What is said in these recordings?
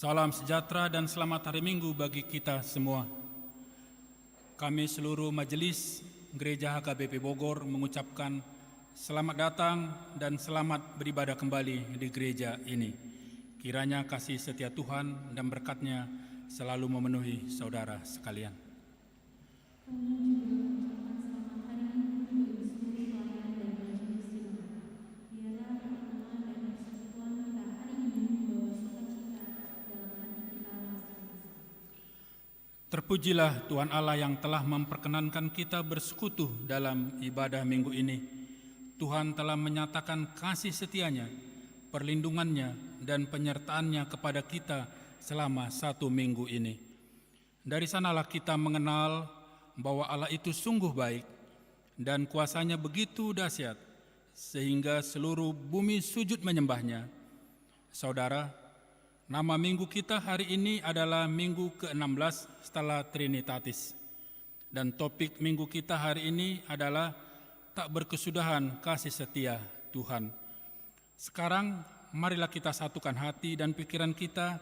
Salam sejahtera dan selamat hari Minggu bagi kita semua. Kami seluruh majelis Gereja HKBP Bogor mengucapkan selamat datang dan selamat beribadah kembali di gereja ini. Kiranya kasih setia Tuhan dan berkat-Nya selalu memenuhi saudara sekalian. Terpujilah Tuhan Allah yang telah memperkenankan kita bersekutu dalam ibadah minggu ini. Tuhan telah menyatakan kasih setia-Nya, perlindungan-Nya, dan penyertaan-Nya kepada kita selama 1 minggu ini. Dari sanalah kita mengenal bahwa Allah itu sungguh baik dan kuasa-Nya begitu dahsyat sehingga seluruh bumi sujud menyembah-Nya. Saudara, nama minggu kita hari ini adalah minggu ke-16 setelah Trinitatis. Dan topik minggu kita hari ini adalah tak berkesudahan kasih setia Tuhan. Sekarang marilah kita satukan hati dan pikiran kita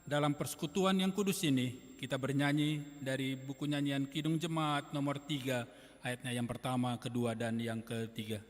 dalam persekutuan yang kudus ini. Kita bernyanyi dari buku nyanyian Kidung Jemaat nomor 3 ayatnya yang pertama, kedua, dan yang ketiga.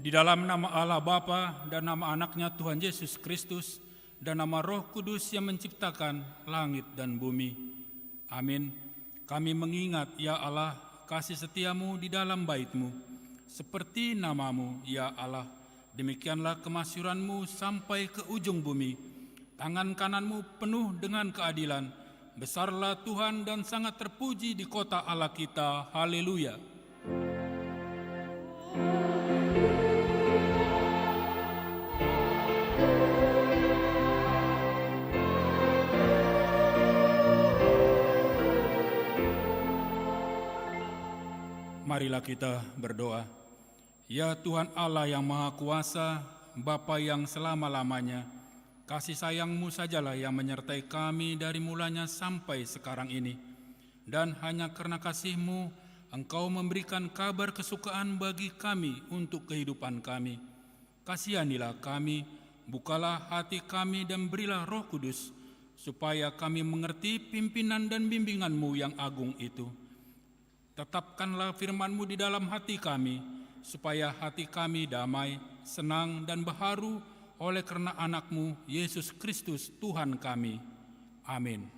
Di dalam nama Allah Bapa dan nama Anaknya Tuhan Yesus Kristus dan nama Roh Kudus yang menciptakan langit dan bumi. Amin. Kami mengingat, ya Allah, kasih setiamu di dalam bait-Mu. Seperti namamu, ya Allah, demikianlah kemasyuran-Mu sampai ke ujung bumi. Tangan kanan-Mu penuh dengan keadilan. Besarlah Tuhan dan sangat terpuji di kota Allah kita. Haleluya. Marilah kita berdoa. Ya Tuhan Allah yang Maha Kuasa, Bapa yang selama-lamanya, kasih sayang-Mu sajalah yang menyertai kami dari mulanya sampai sekarang ini. Dan hanya karena kasih-Mu, Engkau memberikan kabar kesukaan bagi kami untuk kehidupan kami. Kasihanilah kami, bukalah hati kami dan berilah Roh Kudus, supaya kami mengerti pimpinan dan bimbingan-Mu yang agung itu. Tetapkanlah firman-Mu di dalam hati kami, supaya hati kami damai, senang, dan baharu oleh karena Anak-Mu, Yesus Kristus Tuhan kami. Amin.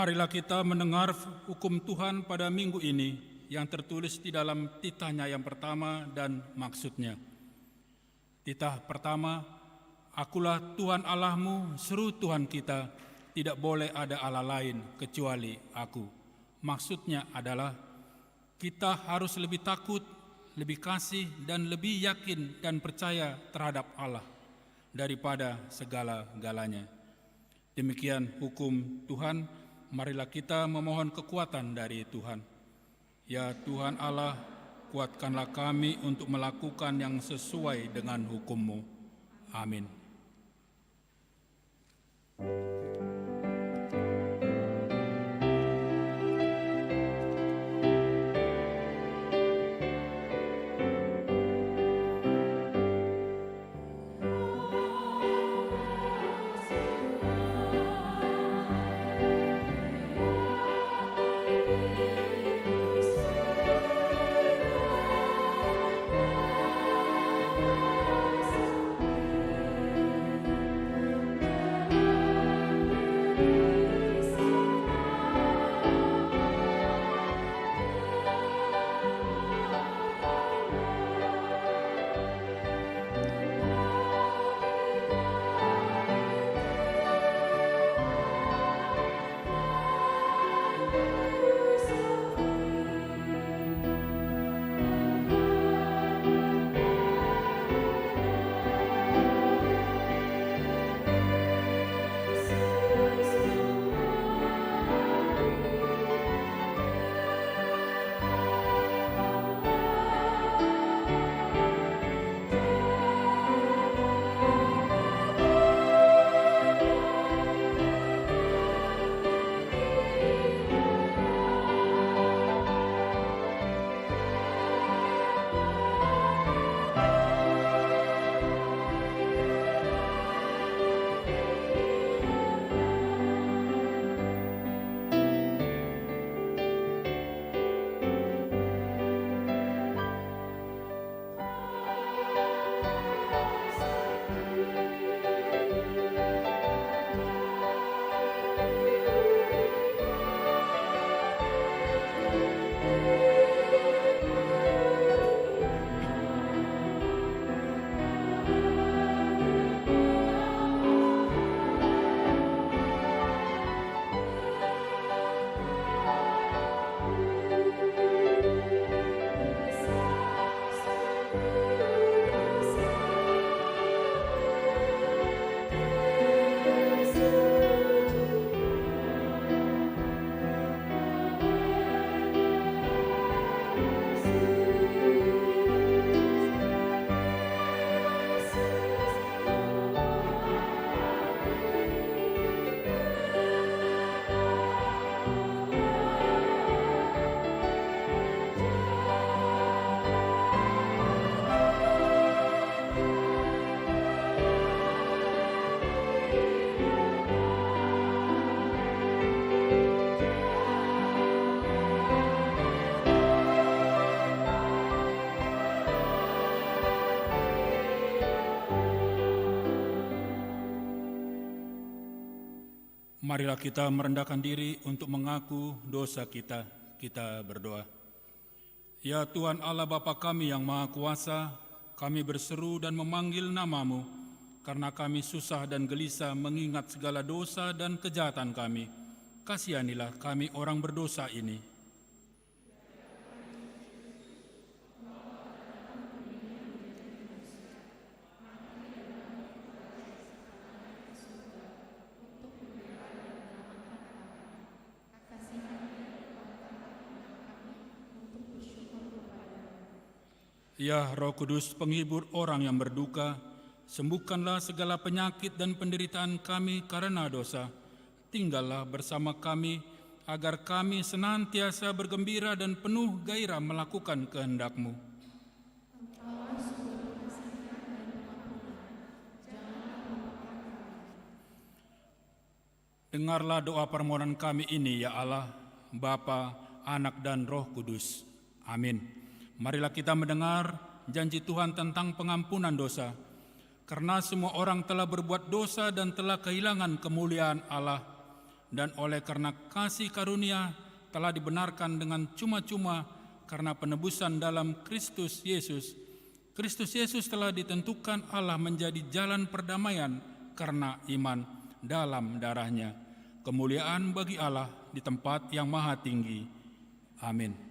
Marilah kita mendengar hukum Tuhan pada minggu ini yang tertulis di dalam titahnya yang pertama dan maksudnya. Titah pertama, Akulah Tuhan Allahmu, seru Tuhan kita, tidak boleh ada Allah lain kecuali Aku. Maksudnya adalah kita harus lebih takut, lebih kasih, dan lebih yakin dan percaya terhadap Allah daripada segala-galanya. Demikian hukum Tuhan. Marilah kita memohon kekuatan dari Tuhan. Ya Tuhan Allah, kuatkanlah kami untuk melakukan yang sesuai dengan hukum-Mu. Amin. Marilah kita merendahkan diri untuk mengaku dosa kita. Kita berdoa. Ya Tuhan Allah Bapa kami yang Maha Kuasa, kami berseru dan memanggil nama-Mu, karena kami susah dan gelisah mengingat segala dosa dan kejahatan kami. Kasihanilah kami orang berdosa ini. Ya Roh Kudus, penghibur orang yang berduka, sembuhkanlah segala penyakit dan penderitaan kami karena dosa. Tinggallah bersama kami, agar kami senantiasa bergembira dan penuh gairah melakukan kehendak-Mu. Dengarlah doa permohonan kami ini, ya Allah, Bapa, Anak, dan Roh Kudus. Amin. Marilah kita mendengar janji Tuhan tentang pengampunan dosa. Karena semua orang telah berbuat dosa dan telah kehilangan kemuliaan Allah, dan oleh karena kasih karunia telah dibenarkan dengan cuma-cuma karena penebusan dalam Kristus Yesus. Kristus Yesus telah ditentukan Allah menjadi jalan perdamaian karena iman dalam darah-Nya. Kemuliaan bagi Allah di tempat yang maha tinggi. Amin.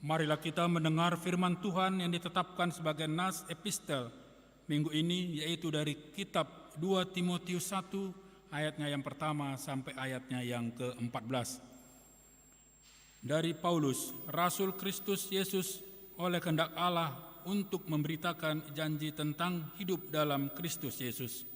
Marilah kita mendengar firman Tuhan yang ditetapkan sebagai nas epistel minggu ini, yaitu dari kitab 2 Timotius 1 ayatnya yang pertama sampai ayatnya yang ke-14. Dari Paulus, Rasul Kristus Yesus oleh kehendak Allah untuk memberitakan janji tentang hidup dalam Kristus Yesus.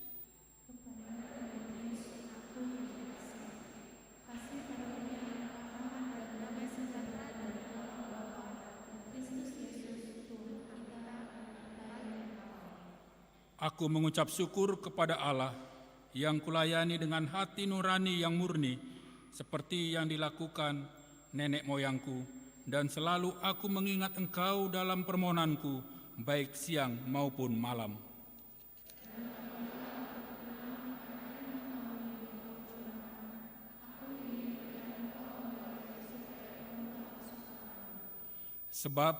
Aku mengucap syukur kepada Allah yang kulayani dengan hati nurani yang murni, seperti yang dilakukan nenek moyangku, dan selalu aku mengingat Engkau dalam permohonanku, baik siang maupun malam. Sebab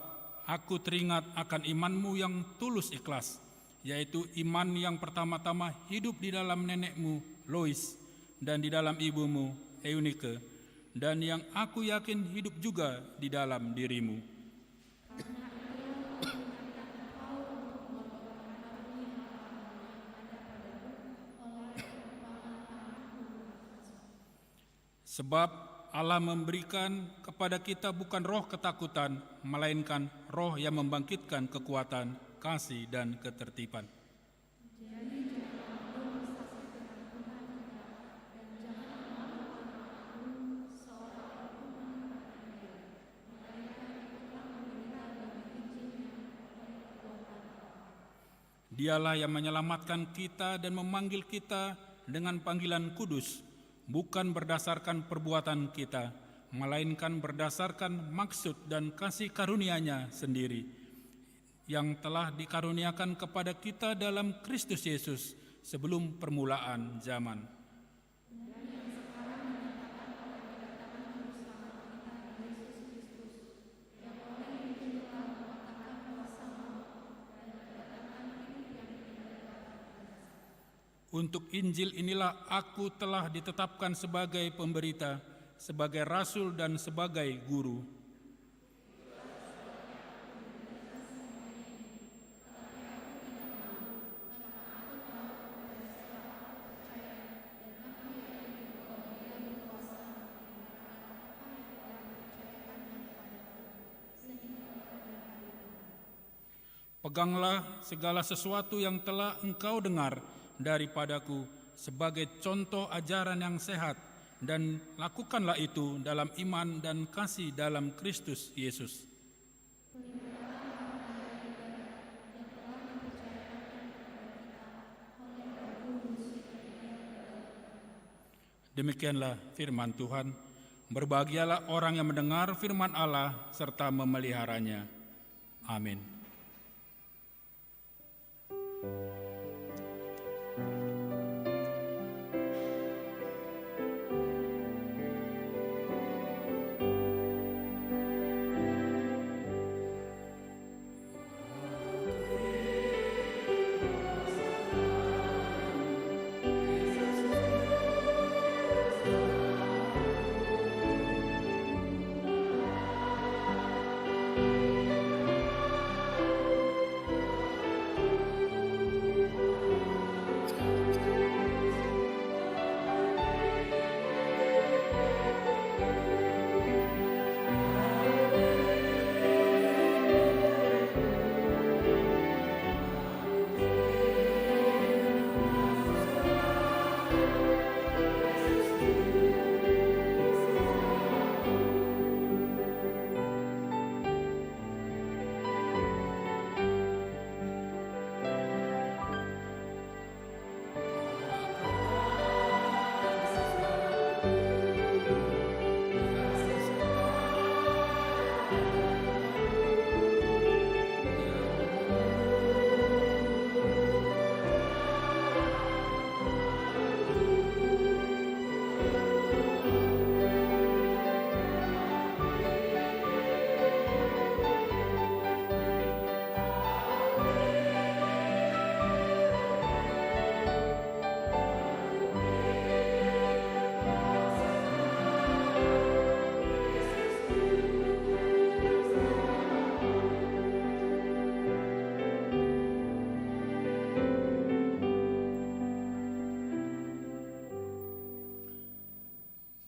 aku teringat akan iman-Mu yang tulus ikhlas, yaitu iman yang pertama-tama hidup di dalam nenekmu Lois dan di dalam ibumu Eunike, dan yang aku yakin hidup juga di dalam dirimu. Sebab Allah memberikan kepada kita bukan roh ketakutan, melainkan roh yang membangkitkan kekuatan, kasih, dan ketertiban. Dialah yang menyelamatkan kita dan memanggil kita dengan panggilan kudus, bukan berdasarkan perbuatan kita, melainkan berdasarkan maksud dan kasih karunia-Nya sendiri, yang telah dikaruniakan kepada kita dalam Kristus Yesus sebelum permulaan zaman. Untuk Injil inilah aku telah ditetapkan sebagai pemberita, sebagai rasul dan sebagai guru. Peganglah segala sesuatu yang telah engkau dengar daripadaku sebagai contoh ajaran yang sehat, dan lakukanlah itu dalam iman dan kasih dalam Kristus Yesus. Demikianlah firman Tuhan. Berbahagialah orang yang mendengar firman Allah serta memeliharanya. Amin.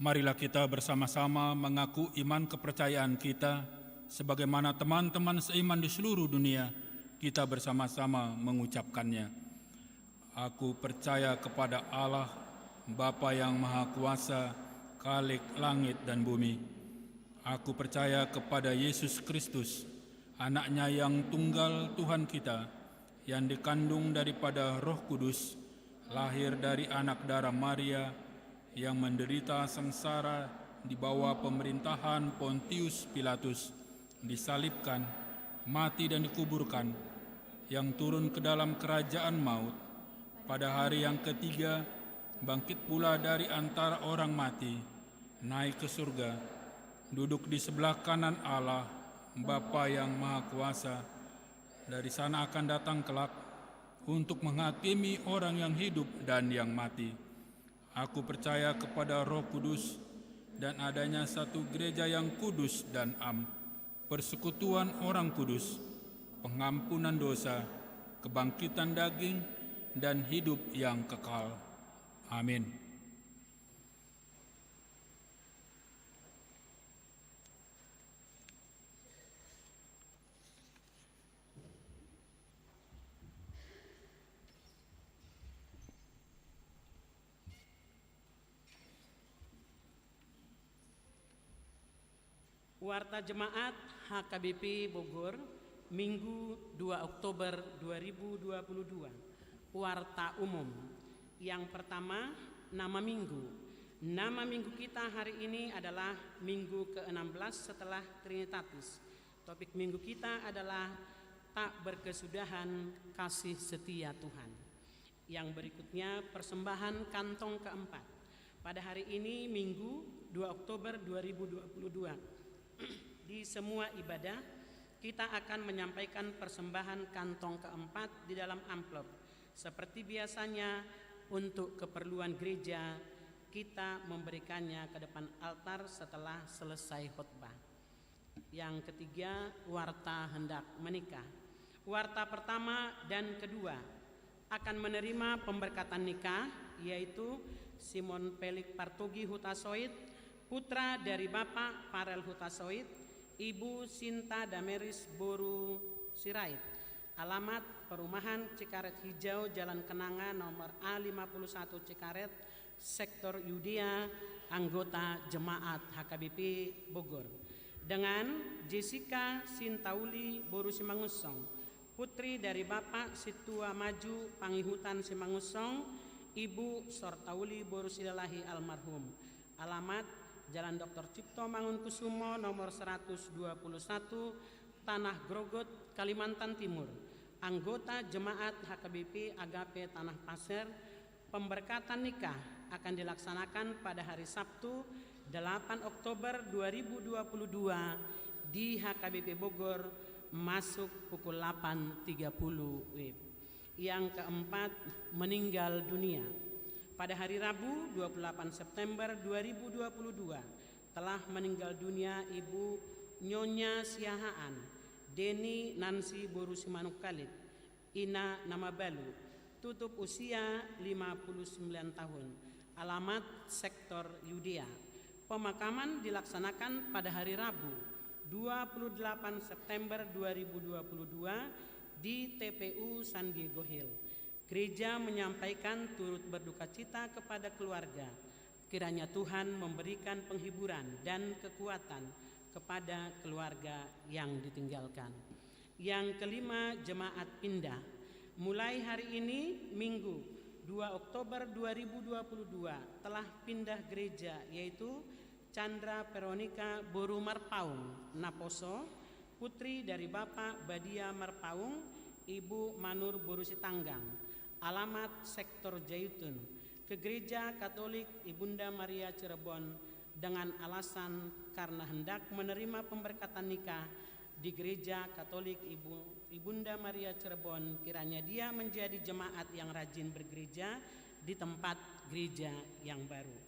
Marilah kita bersama-sama mengaku iman kepercayaan kita, sebagaimana teman-teman seiman di seluruh dunia, kita bersama-sama mengucapkannya. Aku percaya kepada Allah, Bapa yang Maha Kuasa, Khalik langit dan bumi. Aku percaya kepada Yesus Kristus, Anak-Nya yang tunggal Tuhan kita, yang dikandung daripada Roh Kudus, lahir dari anak darah Maria, yang menderita sengsara di bawah pemerintahan Pontius Pilatus, disalibkan, mati dan dikuburkan, yang turun ke dalam kerajaan maut, pada hari yang ketiga bangkit pula dari antara orang mati, naik ke surga, duduk di sebelah kanan Allah, Bapa yang Maha Kuasa. Dari sana akan datang kelak untuk menghakimi orang yang hidup dan yang mati. Aku percaya kepada Roh Kudus dan adanya satu gereja yang kudus dan am, persekutuan orang kudus, pengampunan dosa, kebangkitan daging, dan hidup yang kekal. Amin. Warta Jemaat HKBP Bogor, Minggu 2 Oktober 2022. Warta umum. Yang pertama, nama minggu. Nama minggu kita hari ini adalah minggu ke-16 setelah Trinitatis. Topik minggu kita adalah tak berkesudahan kasih setia Tuhan. Yang berikutnya, persembahan kantong keempat. Pada hari ini Minggu 2 Oktober 2022, di semua ibadah kita akan menyampaikan persembahan kantong keempat di dalam amplop. Seperti biasanya, untuk keperluan gereja kita memberikannya ke depan altar setelah selesai khotbah. Yang ketiga, warta hendak menikah. Warta pertama dan kedua akan menerima pemberkatan nikah, yaitu Simon Pelik Partogi Hutasoid, putra dari Bapak Farel Hutasoid, Ibu Sinta Dameris Boru Sirait. Alamat Perumahan Cikaret Hijau, Jalan Kenanga, nomor A51 Cikaret, Sektor Yudea, anggota Jemaat HKBP Bogor. Dengan Jessica Sintauli Boru Simangusong, putri dari Bapak Situa Maju Pangihutan Simangusong, Ibu Sortauli Boru Silalahi almarhum. Alamat Jalan Dr. Cipto Mangunkusumo, nomor 121, Tanah Grogot, Kalimantan Timur. Anggota Jemaat HKBP Agape Tanah Pasir. Pemberkatan nikah akan dilaksanakan pada hari Sabtu 8 Oktober 2022 di HKBP Bogor, masuk pukul 8.30 WIB. Yang keempat, meninggal dunia. Pada hari Rabu 28 September 2022 telah meninggal dunia Ibu Nyonya Siahaan Deni Nancy Boru Simanuk Kalit, Ina Nama Balu, tutup usia 59 tahun. Alamat Sektor Yudea. Pemakaman dilaksanakan pada hari Rabu 28 September 2022 di TPU San Diego Hill. Gereja menyampaikan turut berduka cita kepada keluarga. Kiranya Tuhan memberikan penghiburan dan kekuatan kepada keluarga yang ditinggalkan. Yang kelima, jemaat pindah. Mulai hari ini Minggu 2 Oktober 2022 telah pindah gereja, yaitu Chandra Veronica Boru Marpaung Naposo, putri dari Bapak Badia Marpaung, Ibu Manur Boru Sitanggang. Alamat Sektor Jaitun, ke Gereja Katolik Ibunda Maria Cirebon dengan alasan karena hendak menerima pemberkatan nikah di Gereja Katolik Ibunda Maria Cirebon. Kiranya dia menjadi jemaat yang rajin bergereja di tempat gereja yang baru.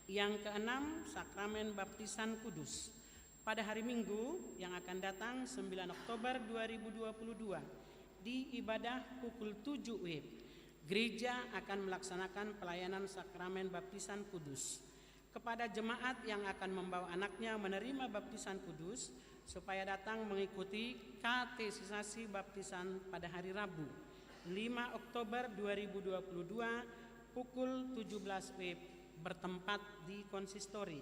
Yang keenam, sakramen baptisan kudus. Pada hari Minggu yang akan datang 9 Oktober 2022 di ibadah pukul 7 WIB, gereja akan melaksanakan pelayanan sakramen baptisan kudus. Kepada jemaat yang akan membawa anaknya menerima baptisan kudus supaya datang mengikuti katekisasi baptisan pada hari Rabu 5 Oktober 2022 pukul 17 WIB bertempat di konsistori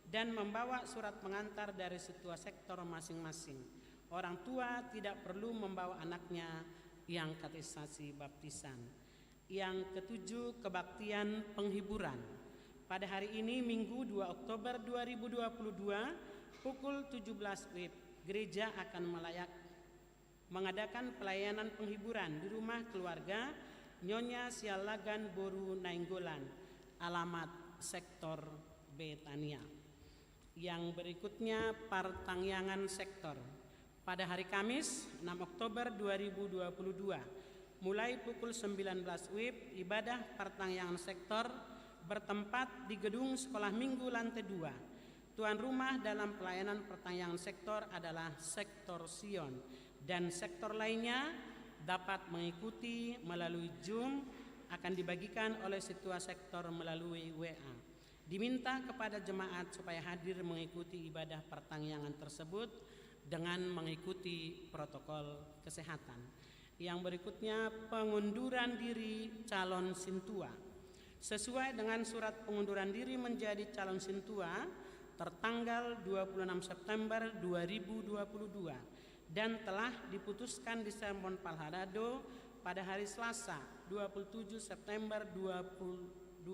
dan membawa surat pengantar dari setua sektor masing-masing. Orang tua tidak perlu membawa anaknya yang katekisasi baptisan. Yang ketujuh, kebaktian penghiburan. Pada hari ini Minggu 2 Oktober 2022 pukul 17 WIB, gereja akan mengadakan pelayanan penghiburan di rumah keluarga Nyonya Sialagan Boru Nainggolan. Alamat Sektor Betania. Yang berikutnya, pertangyangan sektor. Pada hari Kamis 6 Oktober 2022 mulai pukul 19 WIB, ibadah pertangyangan sektor bertempat di gedung Sekolah Minggu lantai 2. Tuan rumah dalam pelayanan pertangyangan sektor adalah Sektor Sion, dan sektor lainnya dapat mengikuti melalui Zoom, akan dibagikan oleh setua sektor melalui WA. Diminta kepada jemaat supaya hadir mengikuti ibadah pertangyangan tersebut dengan mengikuti protokol kesehatan. Yang berikutnya, pengunduran diri calon sintua. Sesuai dengan surat pengunduran diri menjadi calon sintua tertanggal 26 September 2022 dan telah diputuskan di Sermon Palharado pada hari Selasa 27 September 2022,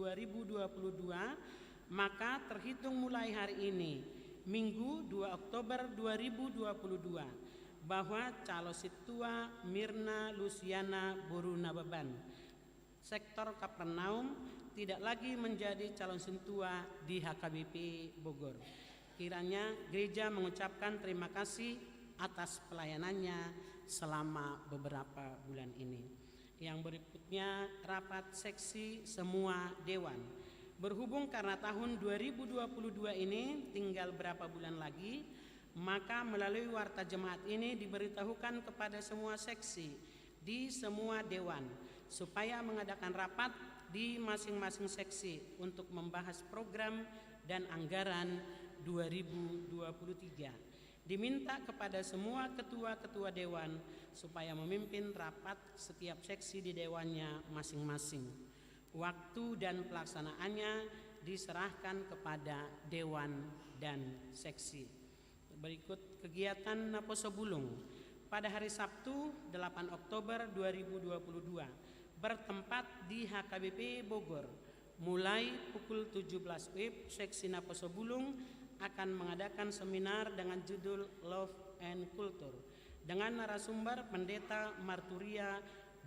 maka terhitung mulai hari ini, Minggu 2 Oktober 2022, bahwa Calo Situa Mirna Luciana Boruna Beban, sektor Kapernaum, tidak lagi menjadi calon sintua di HKBP Bogor. Kiranya gereja mengucapkan terima kasih atas pelayanannya selama beberapa bulan ini. Yang berikutnya, rapat seksi semua dewan. Berhubung karena tahun 2022 ini tinggal berapa bulan lagi, maka melalui warta jemaat ini diberitahukan kepada semua seksi di semua dewan supaya mengadakan rapat di masing-masing seksi untuk membahas program dan anggaran 2023. Diminta kepada semua ketua-ketua dewan supaya memimpin rapat setiap seksi di dewannya masing-masing. Waktu dan pelaksanaannya diserahkan kepada dewan dan seksi. Berikut kegiatan Naposo Bulung pada hari Sabtu 8 Oktober 2022 bertempat di HKBP Bogor. Mulai pukul 17 WIB, seksi Naposo Bulung akan mengadakan seminar dengan judul Love and Culture dengan narasumber Pendeta Marturia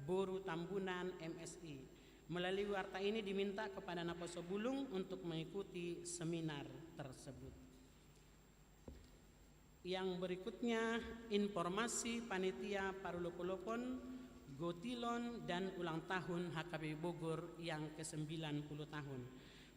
Boru Tambunan MSI. Melalui warta ini diminta kepada Naposo Bulung untuk mengikuti seminar tersebut. Yang berikutnya, informasi panitia Parulopolopon, Gotilon dan ulang tahun HKBP Bogor yang ke-90 tahun.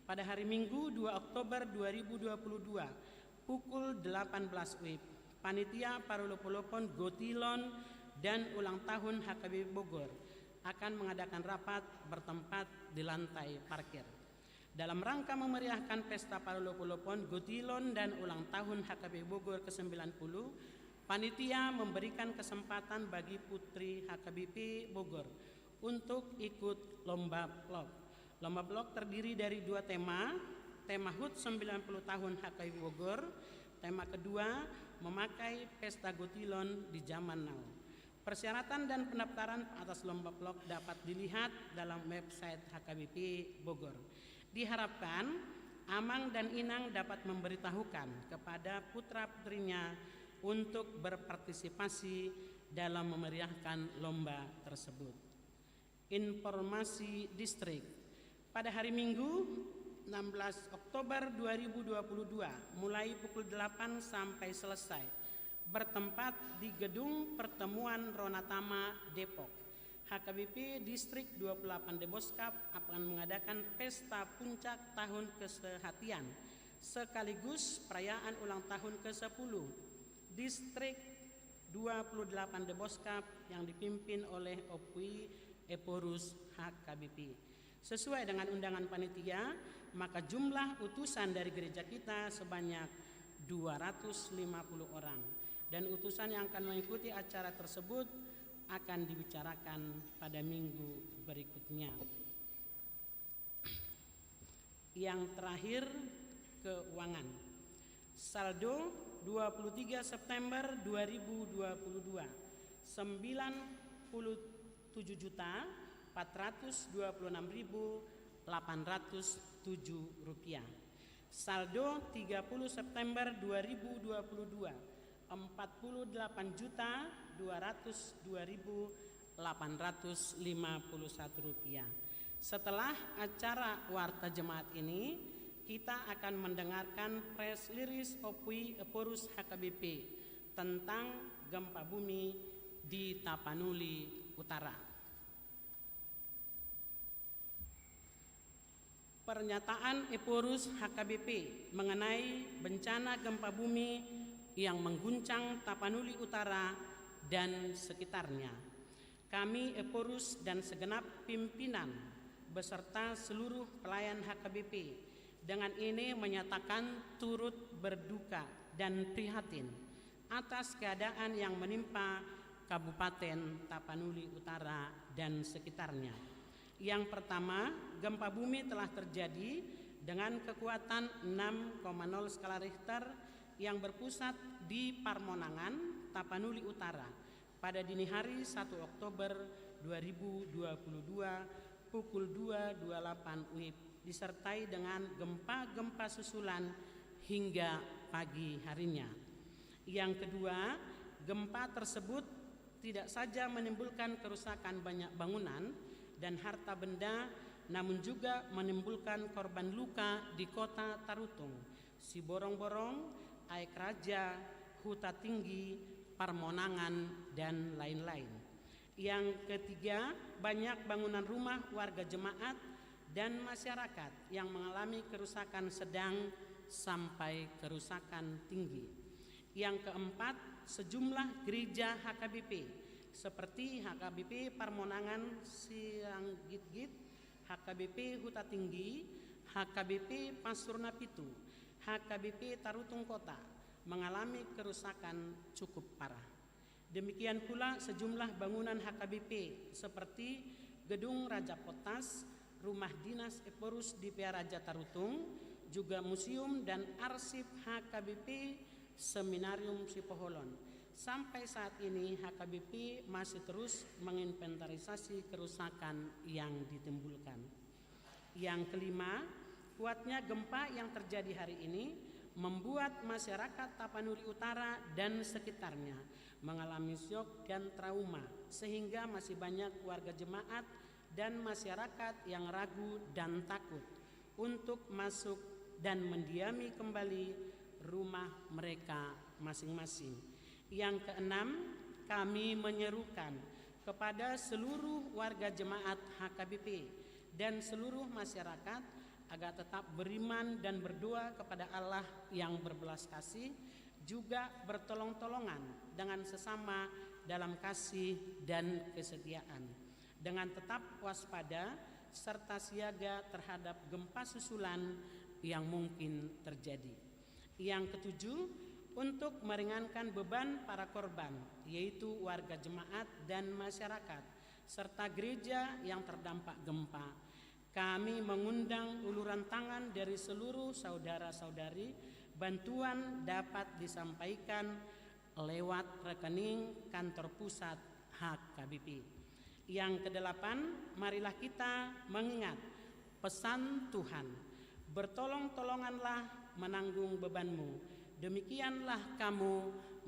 Pada hari Minggu 2 Oktober 2022 pukul 18 WIB, panitia Parulopolopon, Gotilon dan ulang tahun HKBP Bogor akan mengadakan rapat bertempat di lantai parkir. Dalam rangka memeriahkan pesta Parulopolopon, Gotilon dan ulang tahun HKBP Bogor ke-90, panitia memberikan kesempatan bagi putri HKBP Bogor untuk ikut lomba vlog. Lomba vlog terdiri dari 2 tema HUT 90 tahun HKBP Bogor, tema kedua memakai pesta Gotilon di zaman now. Persyaratan dan pendaftaran atas lomba vlog dapat dilihat dalam website HKBP Bogor. Diharapkan Amang dan Inang dapat memberitahukan kepada putra-putrinya untuk berpartisipasi dalam memeriahkan lomba tersebut. Informasi distrik. Pada hari Minggu 16 Oktober 2022 mulai pukul 8 sampai selesai bertempat di Gedung Pertemuan Ronatama Depok. HKBP Distrik 28 Deboskap akan mengadakan pesta puncak tahun kesehatian sekaligus perayaan ulang tahun ke-10 Distrik 28 Deboskap yang dipimpin oleh Opui Eporus HKBP. Sesuai dengan undangan panitia, maka jumlah utusan dari gereja kita sebanyak 250 orang. Dan utusan yang akan mengikuti acara tersebut akan dibicarakan pada minggu berikutnya. Yang terakhir, keuangan. Saldo 23 September 2022 97.426.807 rupiah. Saldo 30 September 2022 48.202.851 rupiah. Setelah acara warta jemaat ini, kita akan mendengarkan press release Opui Eporus HKBP tentang gempa bumi di Tapanuli Utara. Pernyataan Eporus HKBP mengenai bencana gempa bumi yang mengguncang Tapanuli Utara dan sekitarnya. Kami Eporus dan segenap pimpinan beserta seluruh pelayan HKBP dengan ini menyatakan turut berduka dan prihatin atas keadaan yang menimpa Kabupaten Tapanuli Utara dan sekitarnya. Yang pertama, gempa bumi telah terjadi dengan kekuatan 6,0 skala Richter yang berpusat di Parmonangan, Tapanuli Utara pada dini hari 1 Oktober 2022 pukul 2.28 WIB disertai dengan gempa-gempa susulan hingga pagi harinya. Yang kedua, gempa tersebut tidak saja menimbulkan kerusakan banyak bangunan dan harta benda, namun juga menimbulkan korban luka di kota Tarutung, Siborong-Borong, Aek Raja, Huta Tinggi, Parmonangan, dan lain-lain. Yang ketiga, banyak bangunan rumah warga jemaat dan masyarakat yang mengalami kerusakan sedang sampai kerusakan tinggi. Yang keempat, sejumlah gereja HKBP seperti HKBP Parmonangan Sianggit-git, HKBP Huta Tinggi, HKBP Pasurna Pitu, HKBP Tarutung Kota mengalami kerusakan cukup parah. Demikian pula sejumlah bangunan HKBP seperti Gedung Raja Potas, Rumah Dinas Eporus di Raja Tarutung, juga museum dan arsip HKBP Seminarium Sipoholon. Sampai saat ini HKBP masih terus menginventarisasi kerusakan yang ditimbulkan. Yang kelima, kuatnya gempa yang terjadi hari ini membuat masyarakat Tapanuli Utara dan sekitarnya mengalami syok dan trauma, sehingga masih banyak warga jemaat dan masyarakat yang ragu dan takut untuk masuk dan mendiami kembali rumah mereka masing-masing. Yang keenam, kami menyerukan kepada seluruh warga jemaat HKBP dan seluruh masyarakat agar tetap beriman dan berdoa kepada Allah yang berbelas kasih, juga bertolong-tolongan dengan sesama dalam kasih dan kesetiaan, dengan tetap waspada serta siaga terhadap gempa susulan yang mungkin terjadi. Yang ketujuh, untuk meringankan beban para korban, yaitu warga jemaat dan masyarakat, serta gereja yang terdampak gempa, kami mengundang uluran tangan dari seluruh saudara-saudari. Bantuan dapat disampaikan lewat rekening kantor pusat HKBP. Yang kedelapan, marilah kita mengingat pesan Tuhan, bertolong-tolonganlah menanggung bebanmu, demikianlah kamu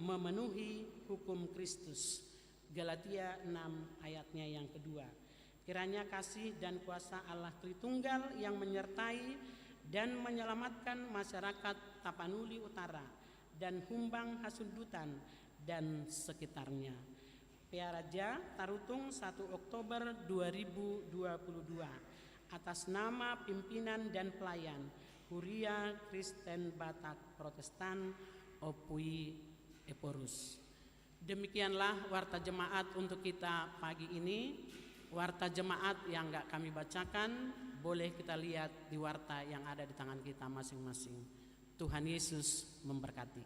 memenuhi hukum Kristus. Galatia 6 ayatnya yang kedua. Kiranya kasih dan kuasa Allah Tritunggal yang menyertai dan menyelamatkan masyarakat Tapanuli Utara dan Humbang Hasundutan dan sekitarnya. Raja Tarutung 1 Oktober 2022 atas nama pimpinan dan pelayan Kuria Kristen Batak Protestan Opui Eporus. Demikianlah warta jemaat untuk kita pagi ini. Warta jemaat yang enggak kami bacakan boleh kita lihat di warta yang ada di tangan kita masing-masing. Tuhan Yesus memberkati.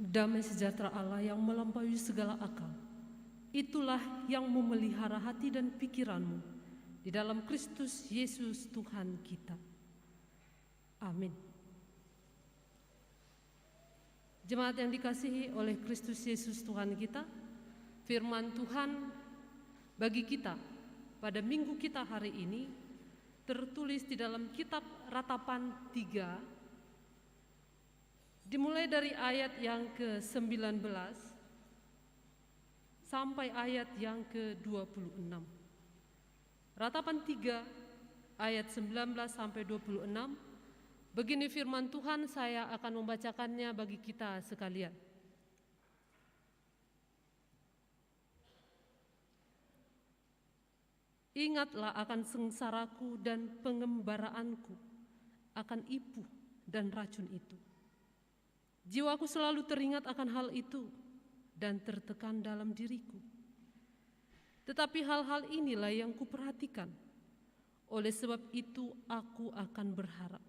Damai sejahtera Allah yang melampaui segala akal, itulah yang memelihara hati dan pikiranmu di dalam Kristus Yesus Tuhan kita. Amin. Jemaat yang dikasihi oleh Kristus Yesus Tuhan kita, firman Tuhan bagi kita pada minggu kita hari ini tertulis di dalam kitab Ratapan 3, dimulai dari ayat yang ke-19 sampai ayat yang ke-26. Ratapan 3 ayat 19 sampai 26. Begini firman Tuhan, saya akan membacakannya bagi kita sekalian. Ingatlah akan sengsaraku dan pengembaraanku, akan ipuh dan racun itu. Jiwaku selalu teringat akan hal itu dan tertekan dalam diriku. Tetapi hal-hal inilah yang kuperhatikan. Oleh sebab itu aku akan berharap.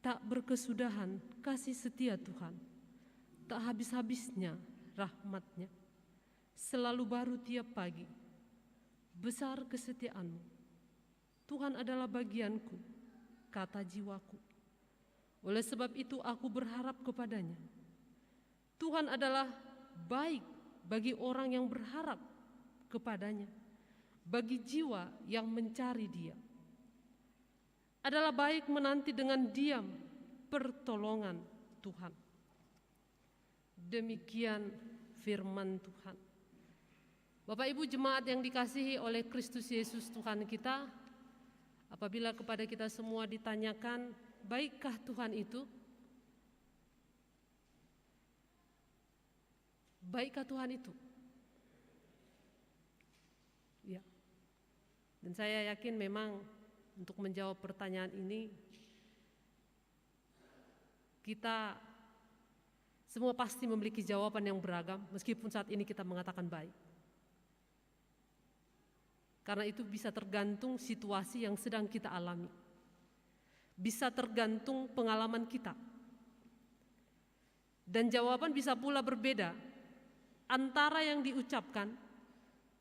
Tak berkesudahan kasih setia Tuhan, tak habis-habisnya rahmat-Nya. Selalu baru tiap pagi, besar kesetiaan-Mu. Tuhan adalah bagianku, kata jiwaku. Oleh sebab itu aku berharap kepadanya. Tuhan adalah baik bagi orang yang berharap kepadanya, bagi jiwa yang mencari Dia. Adalah baik menanti dengan diam pertolongan Tuhan. Demikian firman Tuhan. Bapak Ibu jemaat yang dikasihi oleh Kristus Yesus Tuhan kita, apabila kepada kita semua ditanyakan, baikkah Tuhan itu? Baikkah Tuhan itu? Ya. Dan saya yakin memang untuk menjawab pertanyaan ini, kita semua pasti memiliki jawaban yang beragam, meskipun saat ini kita mengatakan baik. Karena itu bisa tergantung situasi yang sedang kita alami. Bisa tergantung pengalaman kita. Dan jawaban bisa pula berbeda antara yang diucapkan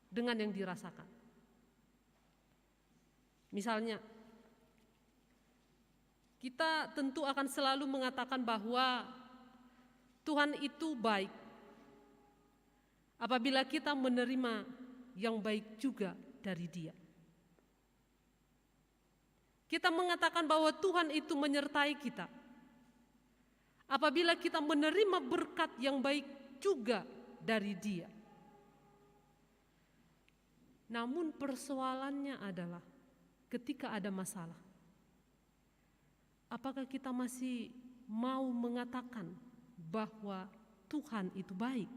dengan yang dirasakan. Misalnya, kita tentu akan selalu mengatakan bahwa Tuhan itu baik apabila kita menerima yang baik juga dari Dia. Kita mengatakan bahwa Tuhan itu menyertai kita apabila kita menerima berkat yang baik juga dari Dia. Namun persoalannya adalah ketika ada masalah, apakah kita masih mau mengatakan bahwa Tuhan itu baik?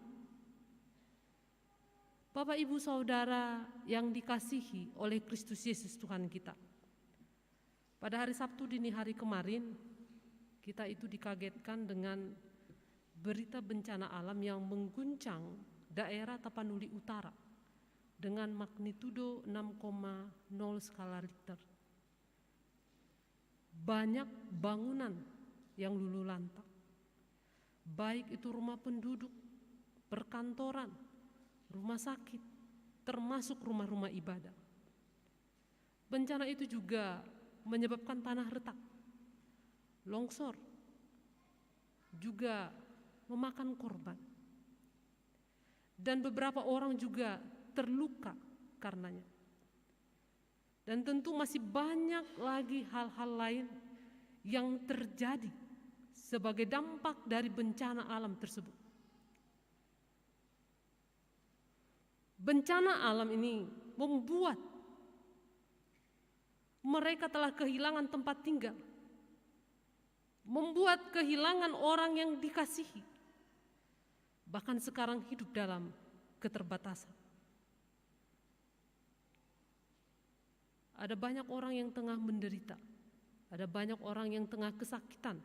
Bapak, Ibu, Saudara yang dikasihi oleh Kristus Yesus Tuhan kita. Pada hari Sabtu dini hari kemarin, kita itu dikagetkan dengan berita bencana alam yang mengguncang daerah Tapanuli Utara dengan magnitudo 6,0 skala Richter. Banyak bangunan yang luluh lantak, baik itu rumah penduduk, perkantoran, rumah sakit, termasuk rumah-rumah ibadah. Bencana itu juga menyebabkan tanah retak, longsor, juga memakan korban. Dan beberapa orang juga terluka karenanya. Dan tentu masih banyak lagi hal-hal lain yang terjadi sebagai dampak dari bencana alam tersebut. Bencana alam ini membuat mereka telah kehilangan tempat tinggal, membuat kehilangan orang yang dikasihi, bahkan sekarang hidup dalam keterbatasan. Ada banyak orang yang tengah menderita, ada banyak orang yang tengah kesakitan,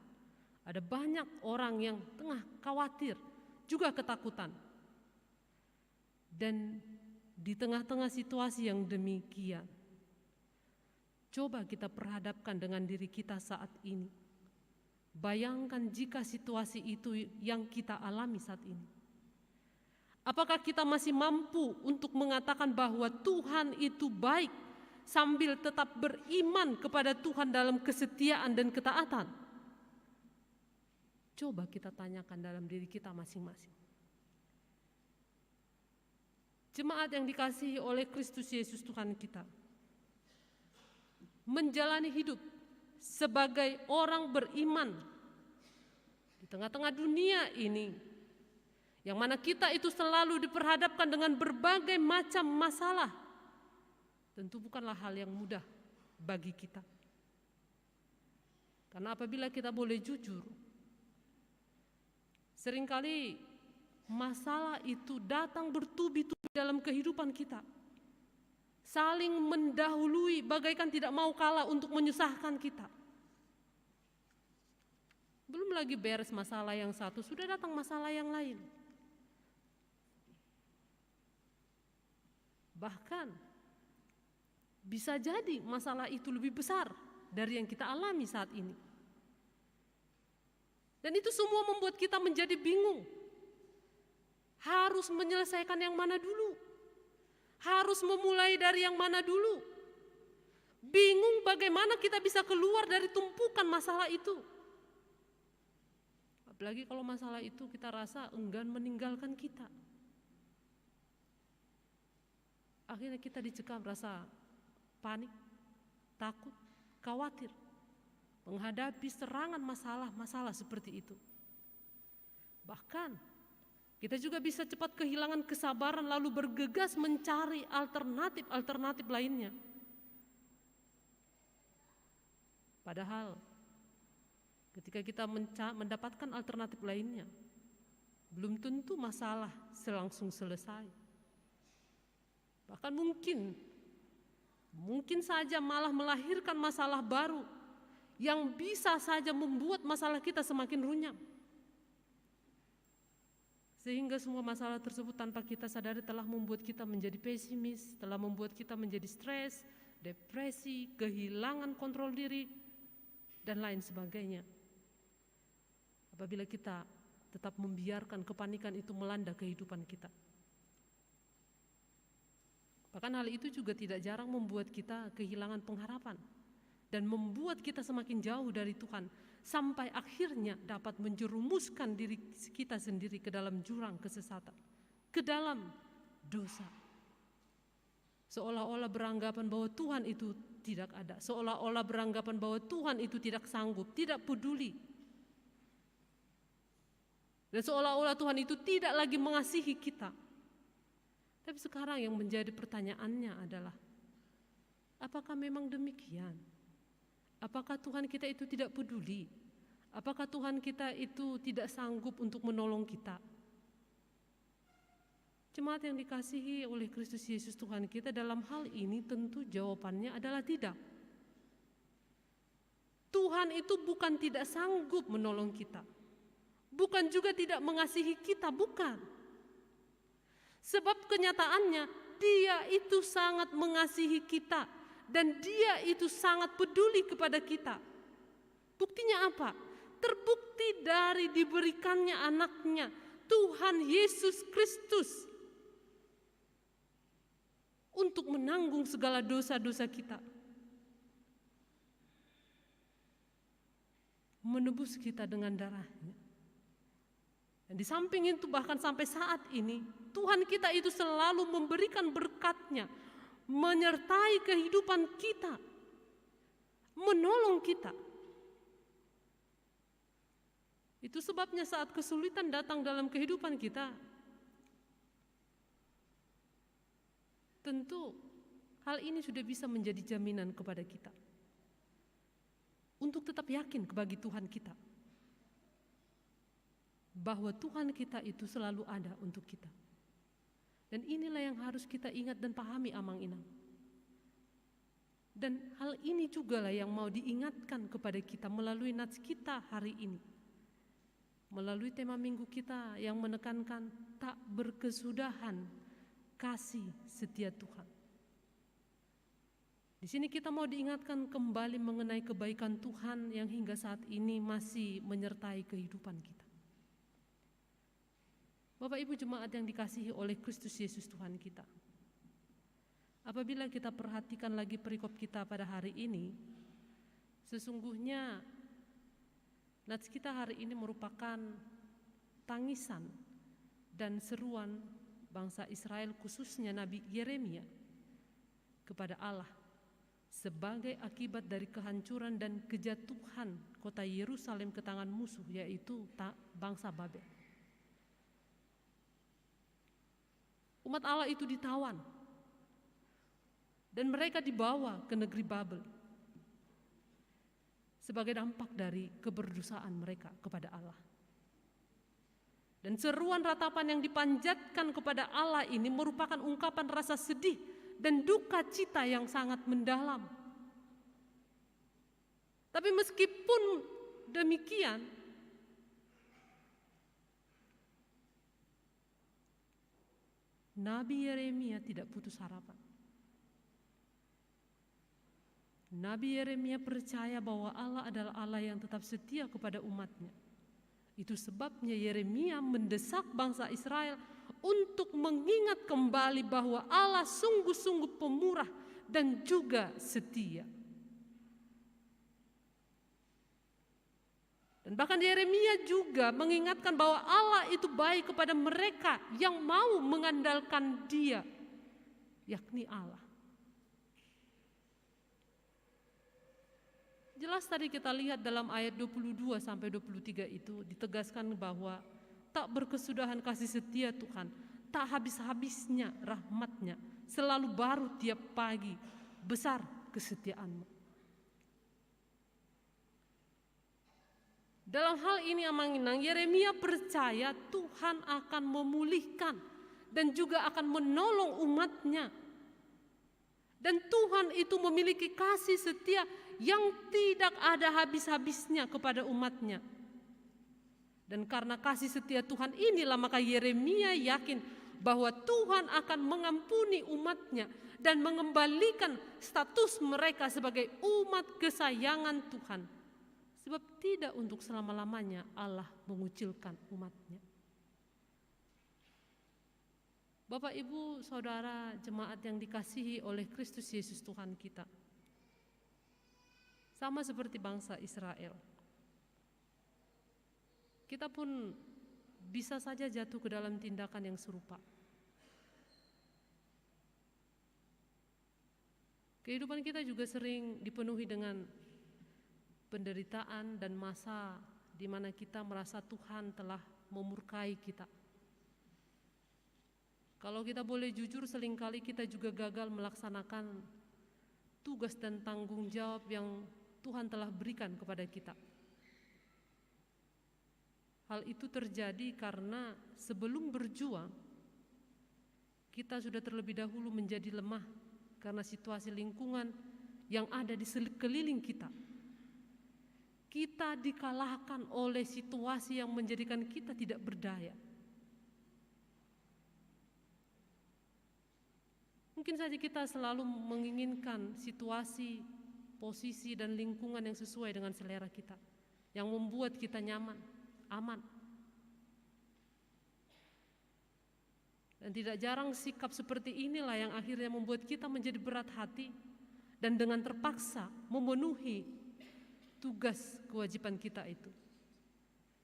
ada banyak orang yang tengah khawatir, juga ketakutan. Dan di tengah-tengah situasi yang demikian, coba kita perhadapkan dengan diri kita saat ini. Bayangkan jika situasi itu yang kita alami saat ini. Apakah kita masih mampu untuk mengatakan bahwa Tuhan itu baik sambil tetap beriman kepada Tuhan dalam kesetiaan dan ketaatan? Coba kita tanyakan dalam diri kita masing-masing. Jemaat yang dikasihi oleh Kristus Yesus Tuhan kita, menjalani hidup sebagai orang beriman di tengah-tengah dunia ini, yang mana kita itu selalu diperhadapkan dengan berbagai macam masalah, tentu bukanlah hal yang mudah bagi kita. Karena apabila kita boleh jujur, seringkali masalah itu datang bertubi-tubi dalam kehidupan kita, saling mendahului bagaikan tidak mau kalah untuk menyusahkan kita. Belum lagi beres masalah yang satu, sudah datang masalah yang lain. Bahkan bisa jadi masalah itu lebih besar dari yang kita alami saat ini. Dan itu semua membuat kita menjadi bingung. Harus menyelesaikan yang mana dulu? Harus memulai dari yang mana dulu? Bingung bagaimana kita bisa keluar dari tumpukan masalah itu. Apalagi kalau masalah itu kita rasa enggan meninggalkan kita. Akhirnya kita dicekam rasa panik, takut, khawatir menghadapi serangan masalah-masalah seperti itu. Bahkan kita juga bisa cepat kehilangan kesabaran lalu bergegas mencari alternatif-alternatif lainnya. Padahal ketika kita mendapatkan alternatif lainnya, belum tentu masalah selangsung selesai. Bahkan mungkin saja malah melahirkan masalah baru yang bisa saja membuat masalah kita semakin runyam. Sehingga semua masalah tersebut tanpa kita sadari telah membuat kita menjadi pesimis, telah membuat kita menjadi stres, depresi, kehilangan kontrol diri, dan lain sebagainya. Apabila kita tetap membiarkan kepanikan itu melanda kehidupan kita. Bahkan hal itu juga tidak jarang membuat kita kehilangan pengharapan dan membuat kita semakin jauh dari Tuhan sampai akhirnya dapat menjerumuskan diri kita sendiri ke dalam jurang kesesatan, ke dalam dosa. Seolah-olah beranggapan bahwa Tuhan itu tidak ada, seolah-olah beranggapan bahwa Tuhan itu tidak sanggup, tidak peduli. Dan seolah-olah Tuhan itu tidak lagi mengasihi kita. Tapi sekarang yang menjadi pertanyaannya adalah, apakah memang demikian? Apakah Tuhan kita itu tidak peduli? Apakah Tuhan kita itu tidak sanggup untuk menolong kita? Jemaat yang dikasihi oleh Kristus Yesus Tuhan kita, dalam hal ini tentu jawabannya adalah tidak. Tuhan itu bukan tidak sanggup menolong kita, bukan juga tidak mengasihi kita, bukan. Sebab kenyataannya Dia itu sangat mengasihi kita dan Dia itu sangat peduli kepada kita. Buktinya apa? Terbukti dari diberikannya anaknya, Tuhan Yesus Kristus, untuk menanggung segala dosa-dosa kita, menebus kita dengan darahnya. Dan di samping itu bahkan sampai saat ini Tuhan kita itu selalu memberikan berkat-Nya, menyertai kehidupan kita, menolong kita. Itu sebabnya saat kesulitan datang dalam kehidupan kita, tentu hal ini sudah bisa menjadi jaminan kepada kita untuk tetap yakin bagi Tuhan kita, bahwa Tuhan kita itu selalu ada untuk kita. Dan inilah yang harus kita ingat dan pahami amang-inang. Dan hal ini juga lah yang mau diingatkan kepada kita melalui nats kita hari ini. Melalui tema minggu kita yang menekankan tak berkesudahan kasih setia Tuhan. Di sini kita mau diingatkan kembali mengenai kebaikan Tuhan yang hingga saat ini masih menyertai kehidupan kita. Bapak Ibu jemaat yang dikasihi oleh Kristus Yesus Tuhan kita. Apabila kita perhatikan lagi perikop kita pada hari ini, sesungguhnya nats kita hari ini merupakan tangisan dan seruan bangsa Israel, khususnya Nabi Yeremia, kepada Allah sebagai akibat dari kehancuran dan kejatuhan kota Yerusalem ke tangan musuh, yaitu bangsa Babel. Umat Allah itu ditawan dan mereka dibawa ke negeri Babel sebagai dampak dari keberdosaan mereka kepada Allah. Dan seruan ratapan yang dipanjatkan kepada Allah ini merupakan ungkapan rasa sedih dan duka cita yang sangat mendalam. Tapi meskipun demikian, Nabi Yeremia tidak putus harapan. Nabi Yeremia percaya bahwa Allah adalah Allah yang tetap setia kepada umatnya. Itu sebabnya Yeremia mendesak bangsa Israel untuk mengingat kembali bahwa Allah sungguh-sungguh pemurah dan juga setia. Dan bahkan Yeremia juga mengingatkan bahwa Allah itu baik kepada mereka yang mau mengandalkan Dia, yakni Allah. Jelas tadi kita lihat dalam ayat 22 sampai 23 itu ditegaskan bahwa tak berkesudahan kasih setia Tuhan, tak habis-habisnya rahmat-Nya, selalu baru tiap pagi, besar kesetiaan-Mu. Dalam hal ini Amanginang, Yeremia percaya Tuhan akan memulihkan dan juga akan menolong umat-Nya. Dan Tuhan itu memiliki kasih setia yang tidak ada habis-habisnya kepada umat-Nya. Dan karena kasih setia Tuhan inilah maka Yeremia yakin bahwa Tuhan akan mengampuni umat-Nya dan mengembalikan status mereka sebagai umat kesayangan Tuhan. Sebab tidak untuk selama-lamanya Allah mengucilkan umat-Nya. Bapak, Ibu, Saudara, jemaat yang dikasihi oleh Kristus Yesus Tuhan kita. Sama seperti bangsa Israel. Kita pun bisa saja jatuh ke dalam tindakan yang serupa. Kehidupan kita juga sering dipenuhi dengan penderitaan dan masa di mana kita merasa Tuhan telah memurkai kita. Kalau kita boleh jujur, seringkali kita juga gagal melaksanakan tugas dan tanggung jawab yang Tuhan telah berikan kepada kita. Hal itu terjadi karena sebelum berjuang, kita sudah terlebih dahulu menjadi lemah karena situasi lingkungan yang ada di sekeliling kita. Kita dikalahkan oleh situasi yang menjadikan kita tidak berdaya. Mungkin saja kita selalu menginginkan situasi, posisi, dan lingkungan yang sesuai dengan selera kita, yang membuat kita nyaman, aman. Dan tidak jarang sikap seperti inilah yang akhirnya membuat kita menjadi berat hati dan dengan terpaksa memenuhi tugas kewajiban kita itu.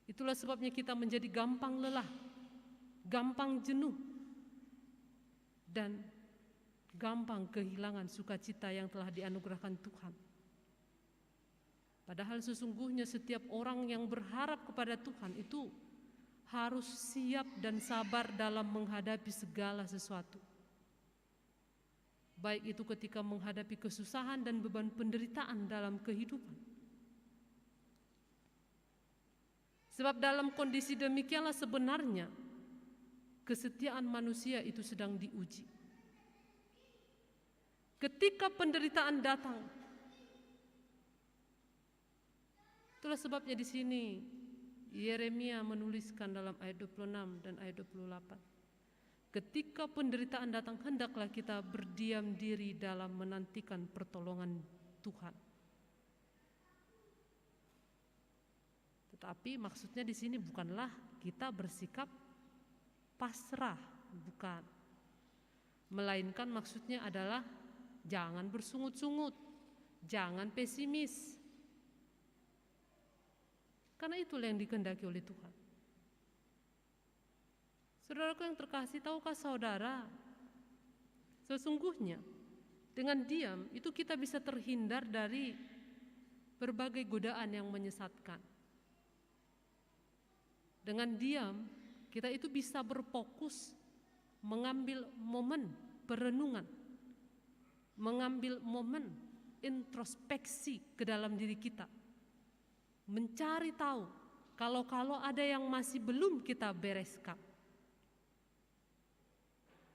Itulah sebabnya kita menjadi gampang lelah, gampang jenuh, dan gampang kehilangan sukacita yang telah dianugerahkan Tuhan. Padahal sesungguhnya setiap orang yang berharap kepada Tuhan itu harus siap dan sabar dalam menghadapi segala sesuatu. Baik itu ketika menghadapi kesusahan dan beban penderitaan dalam kehidupan. Sebab dalam kondisi demikianlah sebenarnya kesetiaan manusia itu sedang diuji. Ketika penderitaan datang, itulah sebabnya di sini Yeremia menuliskan dalam ayat 26 dan ayat 28. ketika penderitaan datang, hendaklah kita berdiam diri dalam menantikan pertolongan Tuhan. Tetapi maksudnya di sini bukanlah kita bersikap pasrah, bukan. Melainkan maksudnya adalah jangan bersungut-sungut, jangan pesimis. Karena itulah yang dikehendaki oleh Tuhan. Saudaraku yang terkasih, tahukah saudara, sesungguhnya dengan diam itu kita bisa terhindar dari berbagai godaan yang menyesatkan. Dengan diam kita itu bisa berfokus mengambil momen perenungan, mengambil momen introspeksi ke dalam diri kita, mencari tahu kalau ada yang masih belum kita bereskan.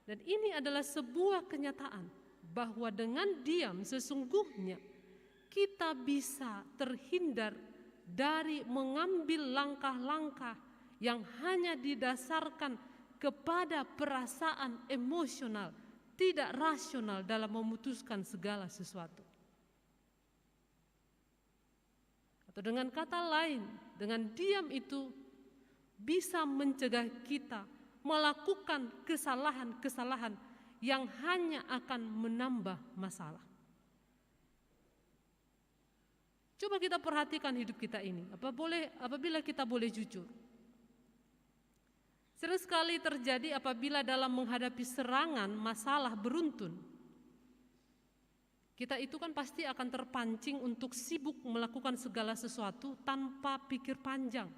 Dan ini adalah sebuah kenyataan bahwa dengan diam sesungguhnya kita bisa terhindar dari mengambil langkah-langkah yang hanya didasarkan kepada perasaan emosional, tidak rasional dalam memutuskan segala sesuatu. Atau dengan kata lain, dengan diam itu bisa mencegah kita melakukan kesalahan-kesalahan yang hanya akan menambah masalah. Coba kita perhatikan hidup kita ini. Apabila kita boleh jujur. Sering sekali terjadi apabila dalam menghadapi serangan masalah beruntun. Kita itu kan pasti akan terpancing untuk sibuk melakukan segala sesuatu tanpa pikir panjang.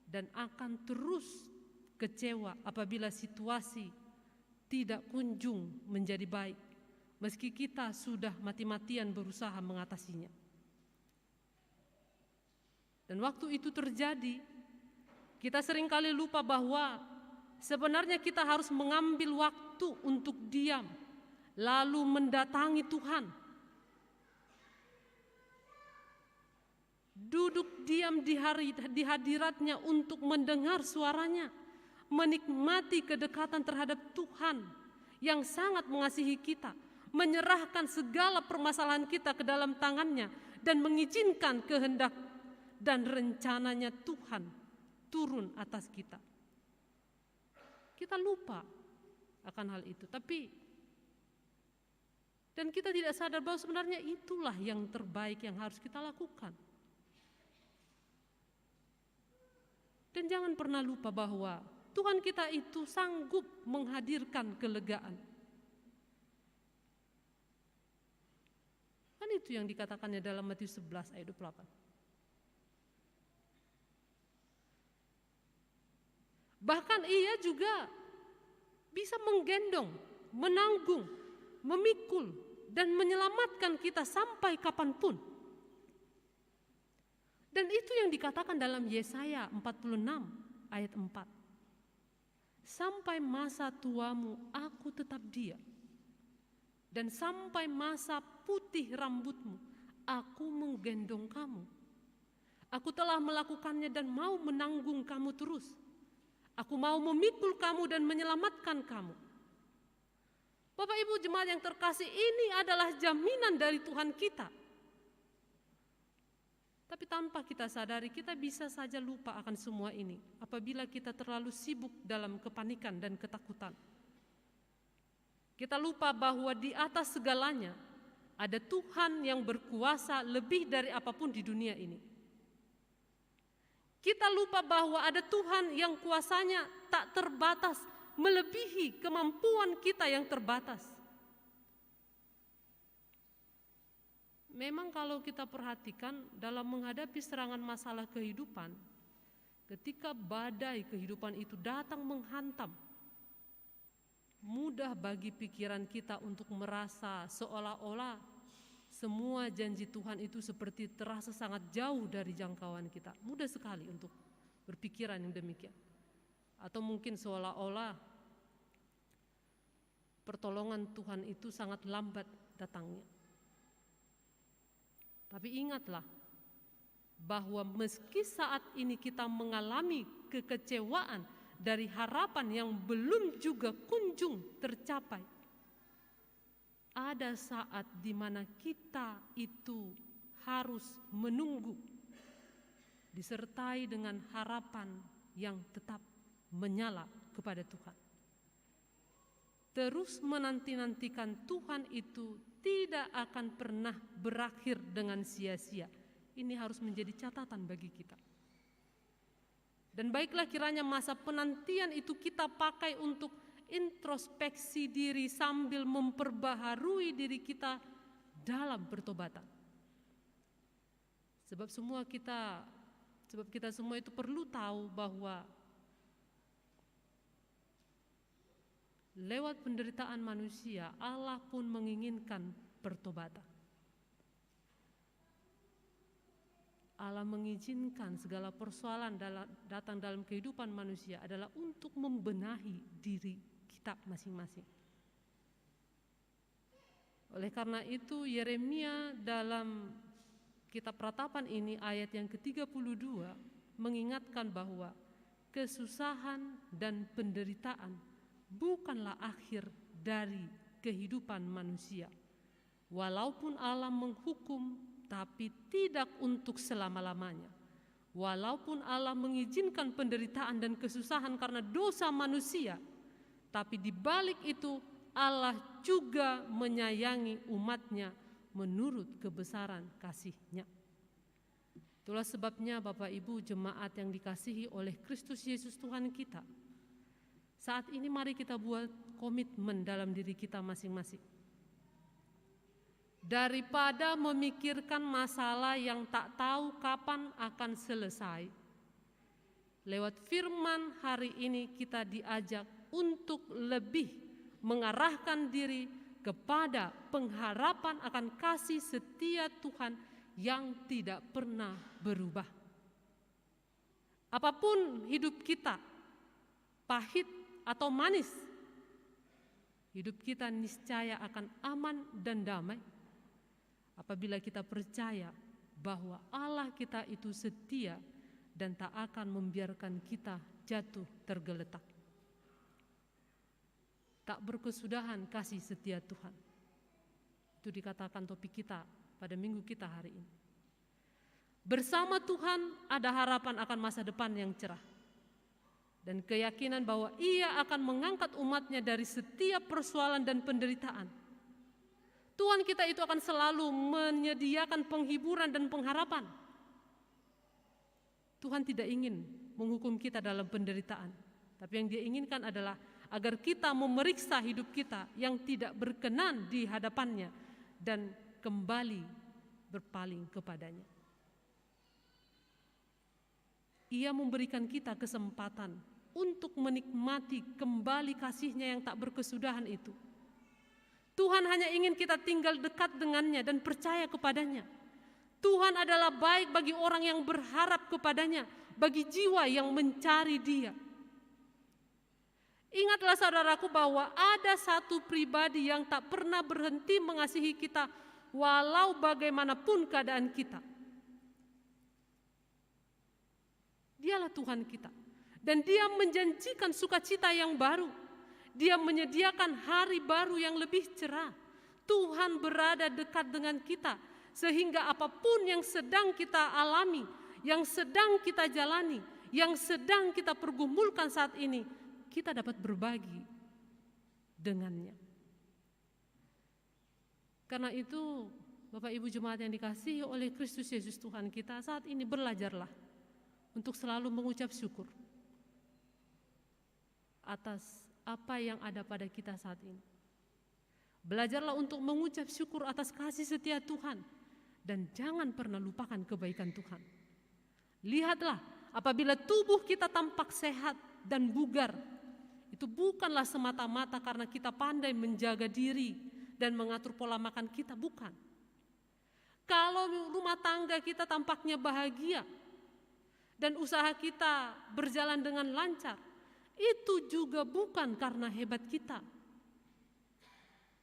Dan akan terus kecewa apabila situasi tidak kunjung menjadi baik, meski kita sudah mati-matian berusaha mengatasinya. Dan waktu itu terjadi, kita seringkali lupa bahwa sebenarnya kita harus mengambil waktu untuk diam, lalu mendatangi Tuhan. Duduk diam di hadiratnya untuk mendengar suaranya, menikmati kedekatan terhadap Tuhan yang sangat mengasihi kita, menyerahkan segala permasalahan kita ke dalam tangannya dan mengizinkan kehendak dan rencananya Tuhan turun atas kita. Kita lupa akan hal itu, dan kita tidak sadar bahwa sebenarnya itulah yang terbaik yang harus kita lakukan. Dan jangan pernah lupa bahwa Tuhan kita itu sanggup menghadirkan kelegaan. Kan itu yang dikatakannya dalam Matius 11 ayat 28. Bahkan ia juga bisa menggendong, menanggung, memikul, dan menyelamatkan kita sampai kapanpun. Dan itu yang dikatakan dalam Yesaya 46 ayat 4. Sampai masa tuamu aku tetap diam, dan sampai masa putih rambutmu aku menggendong kamu. Aku telah melakukannya dan mau menanggung kamu terus. Aku mau memikul kamu dan menyelamatkan kamu. Bapak Ibu jemaat yang terkasih, ini adalah jaminan dari Tuhan kita. Tapi tanpa kita sadari, kita bisa saja lupa akan semua ini apabila kita terlalu sibuk dalam kepanikan dan ketakutan. Kita lupa bahwa di atas segalanya ada Tuhan yang berkuasa lebih dari apapun di dunia ini. Kita lupa bahwa ada Tuhan yang kuasanya tak terbatas, melebihi kemampuan kita yang terbatas. Memang kalau kita perhatikan dalam menghadapi serangan masalah kehidupan, ketika badai kehidupan itu datang menghantam, mudah bagi pikiran kita untuk merasa seolah-olah semua janji Tuhan itu seperti terasa sangat jauh dari jangkauan kita. Mudah sekali untuk berpikiran yang demikian. Atau mungkin seolah-olah pertolongan Tuhan itu sangat lambat datangnya. Tapi ingatlah bahwa meski saat ini kita mengalami kekecewaan dari harapan yang belum juga kunjung tercapai. Ada saat di mana kita itu harus menunggu, disertai dengan harapan yang tetap menyala kepada Tuhan. Terus menanti-nantikan Tuhan itu tidak akan pernah berakhir dengan sia-sia. Ini harus menjadi catatan bagi kita. Dan baiklah kiranya masa penantian itu kita pakai untuk introspeksi diri sambil memperbaharui diri kita dalam pertobatan. Sebab kita semua itu perlu tahu bahwa lewat penderitaan manusia, Allah pun menginginkan pertobatan. Allah mengizinkan segala persoalan datang dalam kehidupan manusia adalah untuk membenahi diri kita masing-masing. Oleh karena itu, Yeremia dalam kitab Ratapan ini ayat yang ke-32 mengingatkan bahwa kesusahan dan penderitaan bukanlah akhir dari kehidupan manusia. Walaupun Allah menghukum, tapi tidak untuk selama-lamanya. Walaupun Allah mengizinkan penderitaan dan kesusahan karena dosa manusia, tapi di balik itu Allah juga menyayangi umatnya menurut kebesaran kasih-Nya. Itulah sebabnya Bapak Ibu jemaat yang dikasihi oleh Kristus Yesus Tuhan kita, saat ini mari kita buat komitmen dalam diri kita masing-masing. Daripada memikirkan masalah yang tak tahu kapan akan selesai, lewat firman hari ini kita diajak untuk lebih mengarahkan diri kepada pengharapan akan kasih setia Tuhan yang tidak pernah berubah. Apapun hidup kita, pahit atau manis, hidup kita niscaya akan aman dan damai apabila kita percaya bahwa Allah kita itu setia dan tak akan membiarkan kita jatuh tergeletak. Tak berkesudahan kasih setia Tuhan. Itu dikatakan topik kita pada minggu kita hari ini. Bersama Tuhan ada harapan akan masa depan yang cerah. Dan keyakinan bahwa Ia akan mengangkat umatnya dari setiap persoalan dan penderitaan. Tuhan kita itu akan selalu menyediakan penghiburan dan pengharapan. Tuhan tidak ingin menghukum kita dalam penderitaan, tapi yang Dia inginkan adalah agar kita memeriksa hidup kita yang tidak berkenan di hadapannya dan kembali berpaling kepadanya. Ia memberikan kita kesempatan untuk menikmati kembali kasih-Nya yang tak berkesudahan itu. Tuhan hanya ingin kita tinggal dekat dengannya dan percaya kepadanya. Tuhan adalah baik bagi orang yang berharap kepadanya, bagi jiwa yang mencari Dia. Ingatlah saudaraku bahwa ada satu pribadi yang tak pernah berhenti mengasihi kita walau bagaimanapun keadaan kita. Dialah Tuhan kita. Dan Dia menjanjikan sukacita yang baru. Dia menyediakan hari baru yang lebih cerah. Tuhan berada dekat dengan kita. Sehingga apapun yang sedang kita alami, yang sedang kita jalani, yang sedang kita pergumulkan saat ini, kita dapat berbagi dengannya. Karena itu, Bapak Ibu jemaat yang dikasihi oleh Kristus Yesus Tuhan kita, saat ini belajarlah untuk selalu mengucap syukur atas apa yang ada pada kita saat ini. Belajarlah untuk mengucap syukur atas kasih setia Tuhan dan jangan pernah lupakan kebaikan Tuhan. Lihatlah, apabila tubuh kita tampak sehat dan bugar, itu bukanlah semata-mata karena kita pandai menjaga diri dan mengatur pola makan kita, bukan. Kalau rumah tangga kita tampaknya bahagia dan usaha kita berjalan dengan lancar, itu juga bukan karena hebat kita.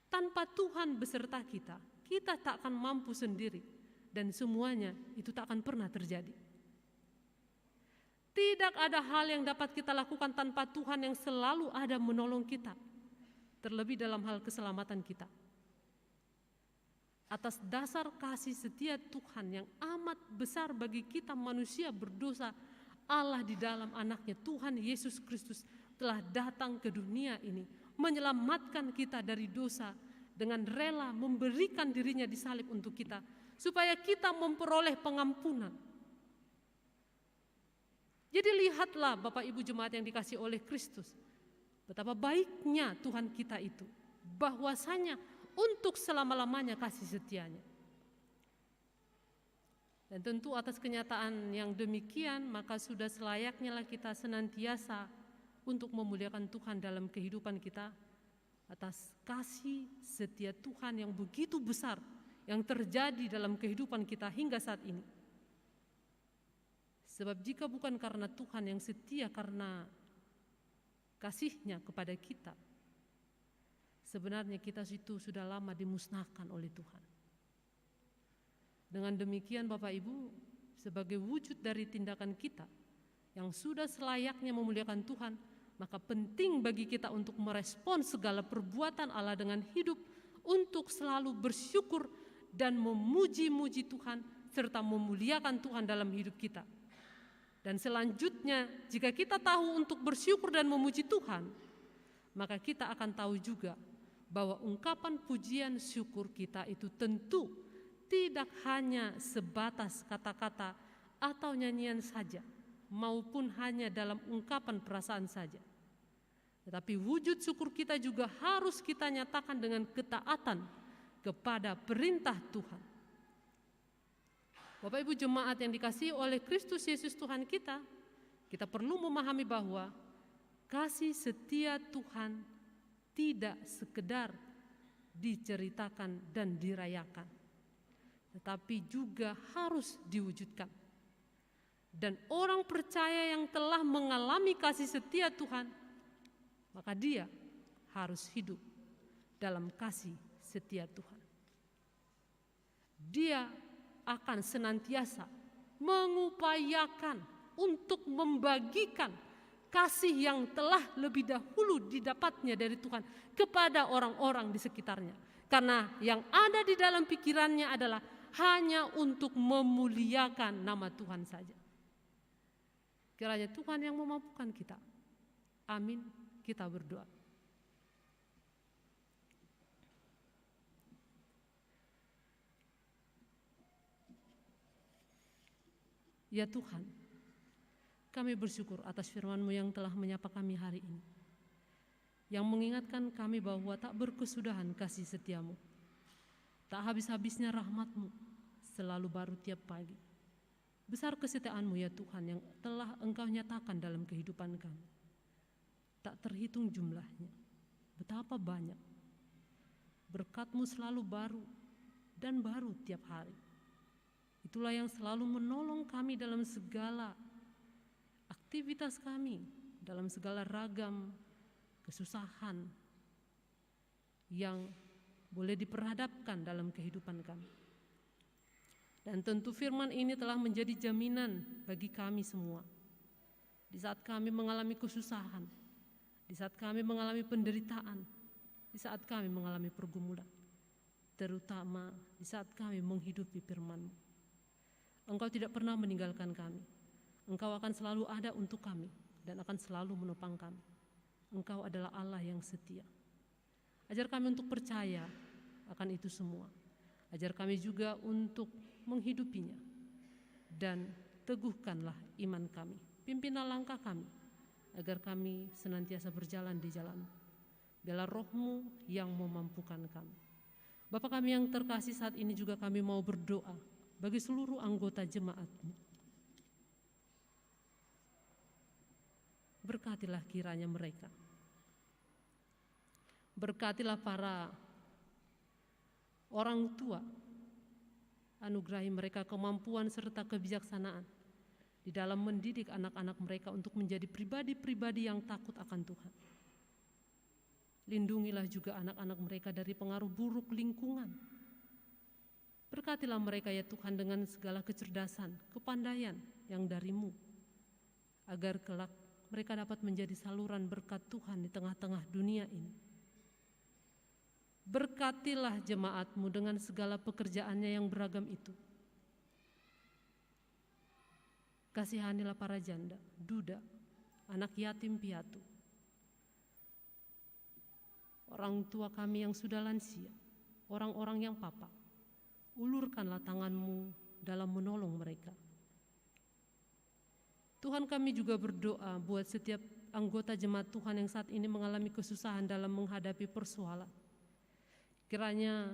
Tanpa Tuhan beserta kita, kita tak akan mampu sendiri dan semuanya itu tak akan pernah terjadi. Tidak ada hal yang dapat kita lakukan tanpa Tuhan yang selalu ada menolong kita, terlebih dalam hal keselamatan kita. Atas dasar kasih setia Tuhan yang amat besar bagi kita manusia berdosa, Allah di dalam anaknya Tuhan Yesus Kristus telah datang ke dunia ini, menyelamatkan kita dari dosa dengan rela memberikan dirinya disalib untuk kita, supaya kita memperoleh pengampunan. Jadi lihatlah Bapak Ibu jemaat yang dikasihi oleh Kristus, betapa baiknya Tuhan kita itu, bahwasanya untuk selama-lamanya kasih setianya. Dan tentu atas kenyataan yang demikian, maka sudah selayaknya lah kita senantiasa untuk memuliakan Tuhan dalam kehidupan kita, atas kasih setia Tuhan yang begitu besar yang terjadi dalam kehidupan kita hingga saat ini. Sebab jika bukan karena Tuhan yang setia karena kasih-Nya kepada kita, sebenarnya kita itu sudah lama dimusnahkan oleh Tuhan. Dengan demikian Bapak Ibu, sebagai wujud dari tindakan kita yang sudah selayaknya memuliakan Tuhan, maka penting bagi kita untuk merespon segala perbuatan Allah dengan hidup, untuk selalu bersyukur dan memuji-muji Tuhan serta memuliakan Tuhan dalam hidup kita. Dan selanjutnya, jika kita tahu untuk bersyukur dan memuji Tuhan, maka kita akan tahu juga bahwa ungkapan pujian syukur kita itu tentu tidak hanya sebatas kata-kata atau nyanyian saja, maupun hanya dalam ungkapan perasaan saja. Tetapi wujud syukur kita juga harus kita nyatakan dengan ketaatan kepada perintah Tuhan. Bapak Ibu jemaat yang dikasihi oleh Kristus Yesus Tuhan kita perlu memahami bahwa kasih setia Tuhan tidak sekedar diceritakan dan dirayakan, tetapi juga harus diwujudkan. Dan orang percaya yang telah mengalami kasih setia Tuhan, maka dia harus hidup dalam kasih setia Tuhan. Dia akan senantiasa mengupayakan untuk membagikan kasih yang telah lebih dahulu didapatnya dari Tuhan kepada orang-orang di sekitarnya. Karena yang ada di dalam pikirannya adalah hanya untuk memuliakan nama Tuhan saja. Kiranya Tuhan yang memampukan kita. Amin. Kita berdoa. Ya Tuhan, kami bersyukur atas firman-Mu yang telah menyapa kami hari ini, yang mengingatkan kami bahwa tak berkesudahan kasih setia-Mu, tak habis-habisnya rahmat-Mu, selalu baru tiap pagi. Besar kesetiaan-Mu ya Tuhan yang telah Engkau nyatakan dalam kehidupan kami. Tak terhitung jumlahnya, betapa banyak. Berkat-Mu selalu baru dan baru tiap hari. Itulah yang selalu menolong kami dalam segala aktivitas kami, dalam segala ragam kesusahan yang boleh diperhadapkan dalam kehidupan kami. Dan tentu firman ini telah menjadi jaminan bagi kami semua. Di saat kami mengalami kesusahan, di saat kami mengalami penderitaan, di saat kami mengalami pergumulan, terutama di saat kami menghidupi firman-Mu. Engkau tidak pernah meninggalkan kami. Engkau akan selalu ada untuk kami dan akan selalu menopang kami. Engkau adalah Allah yang setia. Ajar kami untuk percaya akan itu semua. Ajar kami juga untuk menghidupinya. Dan teguhkanlah iman kami. Pimpinlah langkah kami agar kami senantiasa berjalan di jalan. Biarlah Roh-Mu yang memampukan kami. Bapa kami yang terkasih, saat ini juga kami mau berdoa bagi seluruh anggota jemaat-Mu. Berkatilah kiranya mereka. Berkatilah para orang tua. Anugerahi mereka kemampuan serta kebijaksanaan di dalam mendidik anak-anak mereka untuk menjadi pribadi-pribadi yang takut akan Tuhan. Lindungilah juga anak-anak mereka dari pengaruh buruk lingkungan. Berkatilah mereka ya Tuhan dengan segala kecerdasan, kepandaian yang dari-Mu, agar kelak mereka dapat menjadi saluran berkat Tuhan di tengah-tengah dunia ini. Berkatilah jemaat-Mu dengan segala pekerjaannya yang beragam itu. Kasihanilah para janda, duda, anak yatim piatu, orang tua kami yang sudah lansia, orang-orang yang papa. Ulurkanlah tangan-Mu dalam menolong mereka. Tuhan, kami juga berdoa buat setiap anggota jemaat Tuhan yang saat ini mengalami kesusahan dalam menghadapi persoalan. Kiranya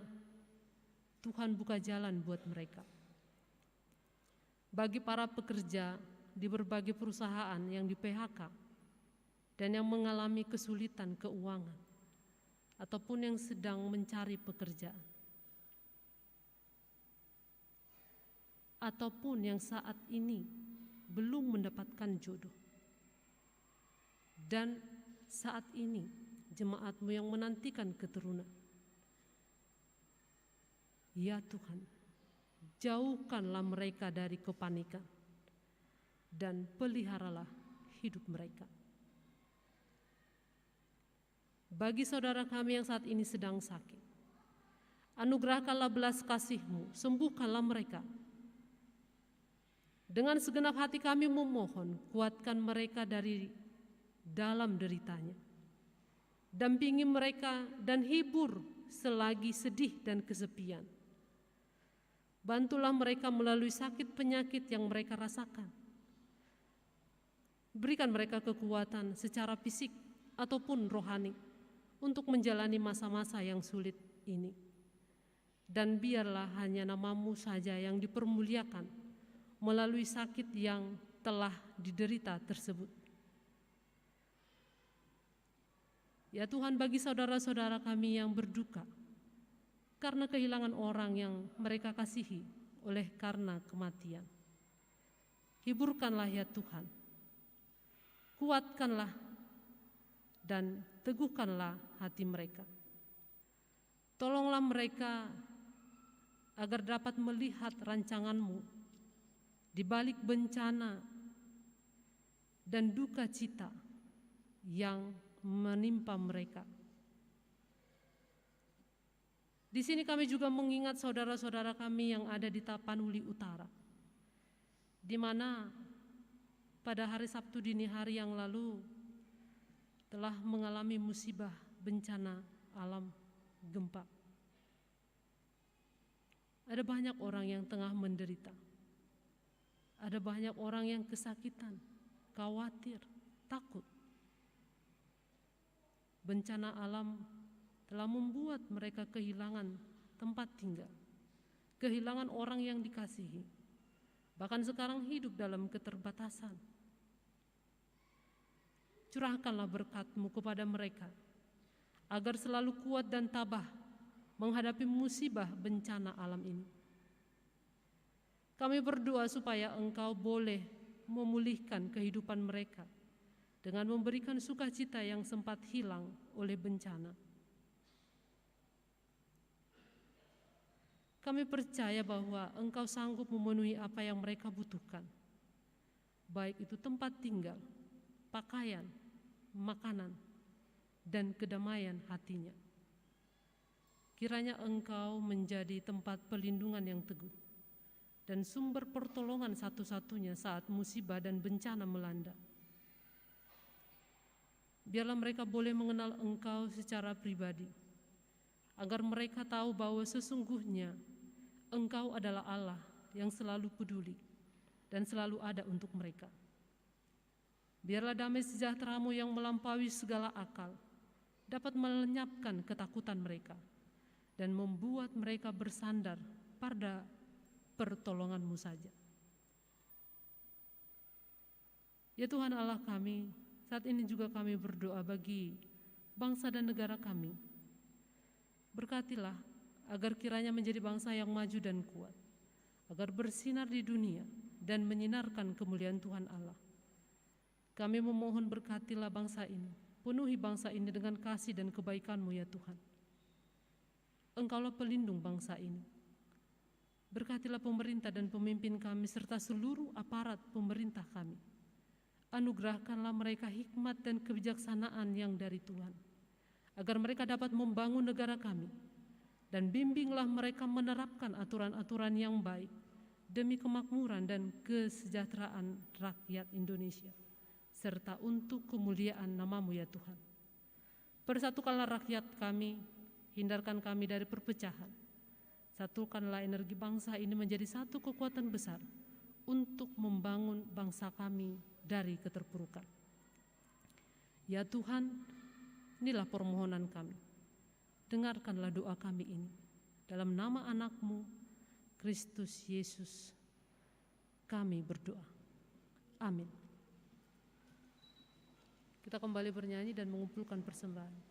Tuhan buka jalan buat mereka. Bagi para pekerja di berbagai perusahaan yang di PHK dan yang mengalami kesulitan keuangan ataupun yang sedang mencari pekerjaan, ataupun yang saat ini belum mendapatkan jodoh, dan saat ini jemaat-Mu yang menantikan keturunan. Ya Tuhan, jauhkanlah mereka dari kepanikan dan peliharalah hidup mereka. Bagi saudara kami yang saat ini sedang sakit, anugerahkanlah belas kasih-Mu, sembuhkanlah mereka. Dengan segenap hati kami memohon, kuatkan mereka dari dalam deritanya. Dampingi mereka dan hibur selagi sedih dan kesepian. Bantulah mereka melalui sakit penyakit yang mereka rasakan. Berikan mereka kekuatan secara fisik ataupun rohani untuk menjalani masa-masa yang sulit ini. Dan biarlah hanya nama-Mu saja yang dipermuliakan melalui sakit yang telah diderita tersebut. Ya Tuhan, bagi saudara-saudara kami yang berduka karena kehilangan orang yang mereka kasihi oleh karena kematian, hiburkanlah ya Tuhan, kuatkanlah dan teguhkanlah hati mereka. Tolonglah mereka agar dapat melihat rancangan-Mu di balik bencana dan duka cita yang menimpa mereka. Di sini kami juga mengingat saudara-saudara kami yang ada di Tapanuli Utara, di mana pada hari Sabtu dini hari yang lalu telah mengalami musibah bencana alam gempa. Ada banyak orang yang tengah menderita. Ada banyak orang yang kesakitan, khawatir, takut. Bencana alam telah membuat mereka kehilangan tempat tinggal, kehilangan orang yang dikasihi, bahkan sekarang hidup dalam keterbatasan. Curahkanlah berkat-Mu kepada mereka, agar selalu kuat dan tabah menghadapi musibah bencana alam ini. Kami berdoa supaya Engkau boleh memulihkan kehidupan mereka dengan memberikan sukacita yang sempat hilang oleh bencana. Kami percaya bahwa Engkau sanggup memenuhi apa yang mereka butuhkan, baik itu tempat tinggal, pakaian, makanan, dan kedamaian hatinya. Kiranya Engkau menjadi tempat perlindungan yang teguh dan sumber pertolongan satu-satunya saat musibah dan bencana melanda. Biarlah mereka boleh mengenal Engkau secara pribadi, agar mereka tahu bahwa sesungguhnya Engkau adalah Allah yang selalu peduli dan selalu ada untuk mereka. Biarlah damai sejahtera-Mu yang melampaui segala akal dapat melenyapkan ketakutan mereka dan membuat mereka bersandar pada pertolongan-Mu saja. Ya Tuhan Allah kami, saat ini juga kami berdoa bagi bangsa dan negara kami. Berkatilah agar kiranya menjadi bangsa yang maju dan kuat, agar bersinar di dunia dan menyinarkan kemuliaan Tuhan Allah. Kami memohon berkatilah bangsa ini, penuhi bangsa ini dengan kasih dan kebaikan-Mu ya Tuhan. Engkaulah pelindung bangsa ini. Berkatilah pemerintah dan pemimpin kami serta seluruh aparat pemerintah kami, anugerahkanlah mereka hikmat dan kebijaksanaan yang dari Tuhan, agar mereka dapat membangun negara kami, dan bimbinglah mereka menerapkan aturan-aturan yang baik demi kemakmuran dan kesejahteraan rakyat Indonesia, serta untuk kemuliaan nama-Mu ya Tuhan. Persatukanlah rakyat kami, hindarkan kami dari perpecahan. Satukanlah energi bangsa ini menjadi satu kekuatan besar untuk membangun bangsa kami dari keterpurukan. Ya Tuhan, inilah permohonan kami. Dengarkanlah doa kami ini. Dalam nama anak-Mu, Kristus Yesus, kami berdoa. Amin. Kita kembali bernyanyi dan mengumpulkan persembahan.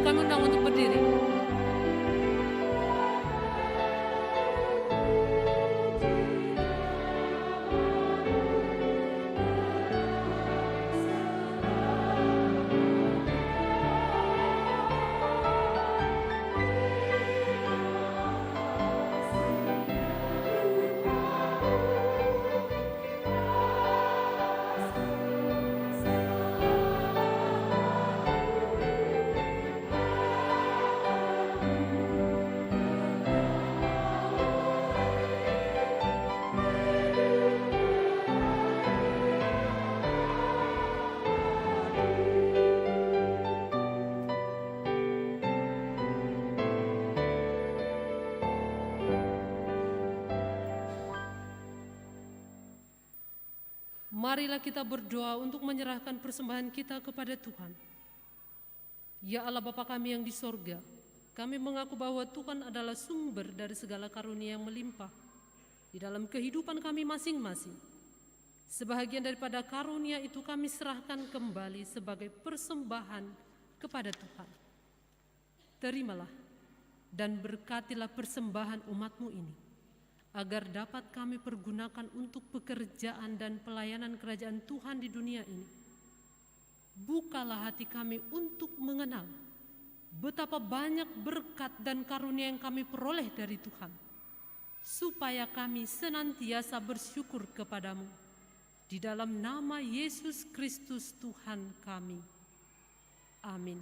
Kami undang untuk berdiri. Marilah kita berdoa untuk menyerahkan persembahan kita kepada Tuhan. Ya Allah Bapa kami yang di sorga, kami mengaku bahwa Tuhan adalah sumber dari segala karunia yang melimpah di dalam kehidupan kami masing-masing. Sebahagian daripada karunia itu kami serahkan kembali sebagai persembahan kepada Tuhan. Terimalah dan berkatilah persembahan umat-Mu ini, agar dapat kami pergunakan untuk pekerjaan dan pelayanan kerajaan Tuhan di dunia ini. Bukalah hati kami untuk mengenal betapa banyak berkat dan karunia yang kami peroleh dari Tuhan, supaya kami senantiasa bersyukur kepadamu. Di dalam nama Yesus Kristus Tuhan kami. Amin.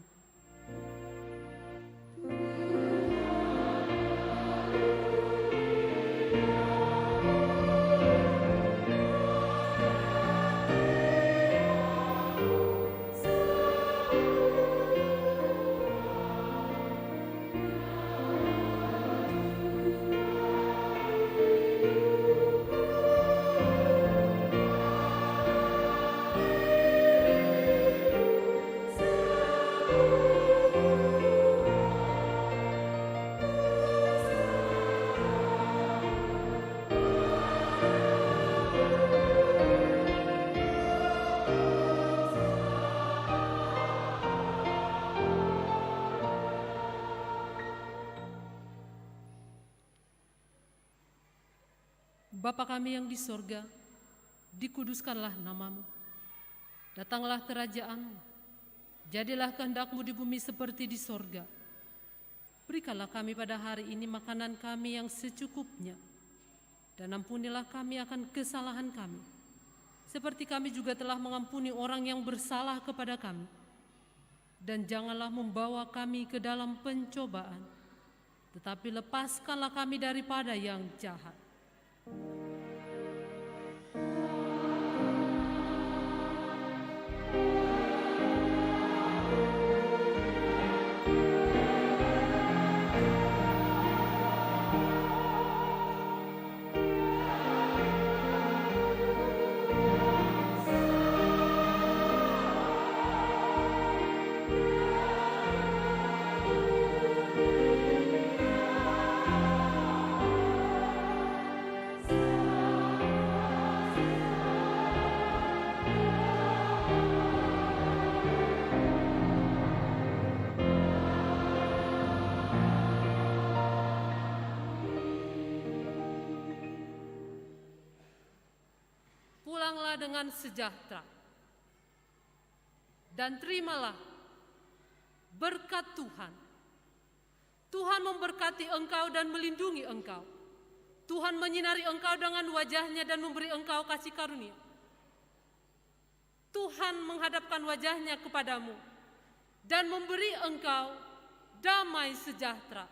Bapa kami yang di sorga, dikuduskanlah nama-Mu. Datanglah kerajaan-Mu, jadilah kehendak-Mu di bumi seperti di sorga. Berikanlah kami pada hari ini makanan kami yang secukupnya, dan ampunilah kami akan kesalahan kami, seperti kami juga telah mengampuni orang yang bersalah kepada kami. Dan janganlah membawa kami ke dalam pencobaan, tetapi lepaskanlah kami daripada yang jahat. Pulanglah dengan sejahtera, dan terimalah berkat Tuhan. Tuhan memberkati engkau dan melindungi engkau. Tuhan menyinari engkau dengan wajah-Nya dan memberi engkau kasih karunia. Tuhan menghadapkan wajah-Nya kepadamu dan memberi engkau damai sejahtera.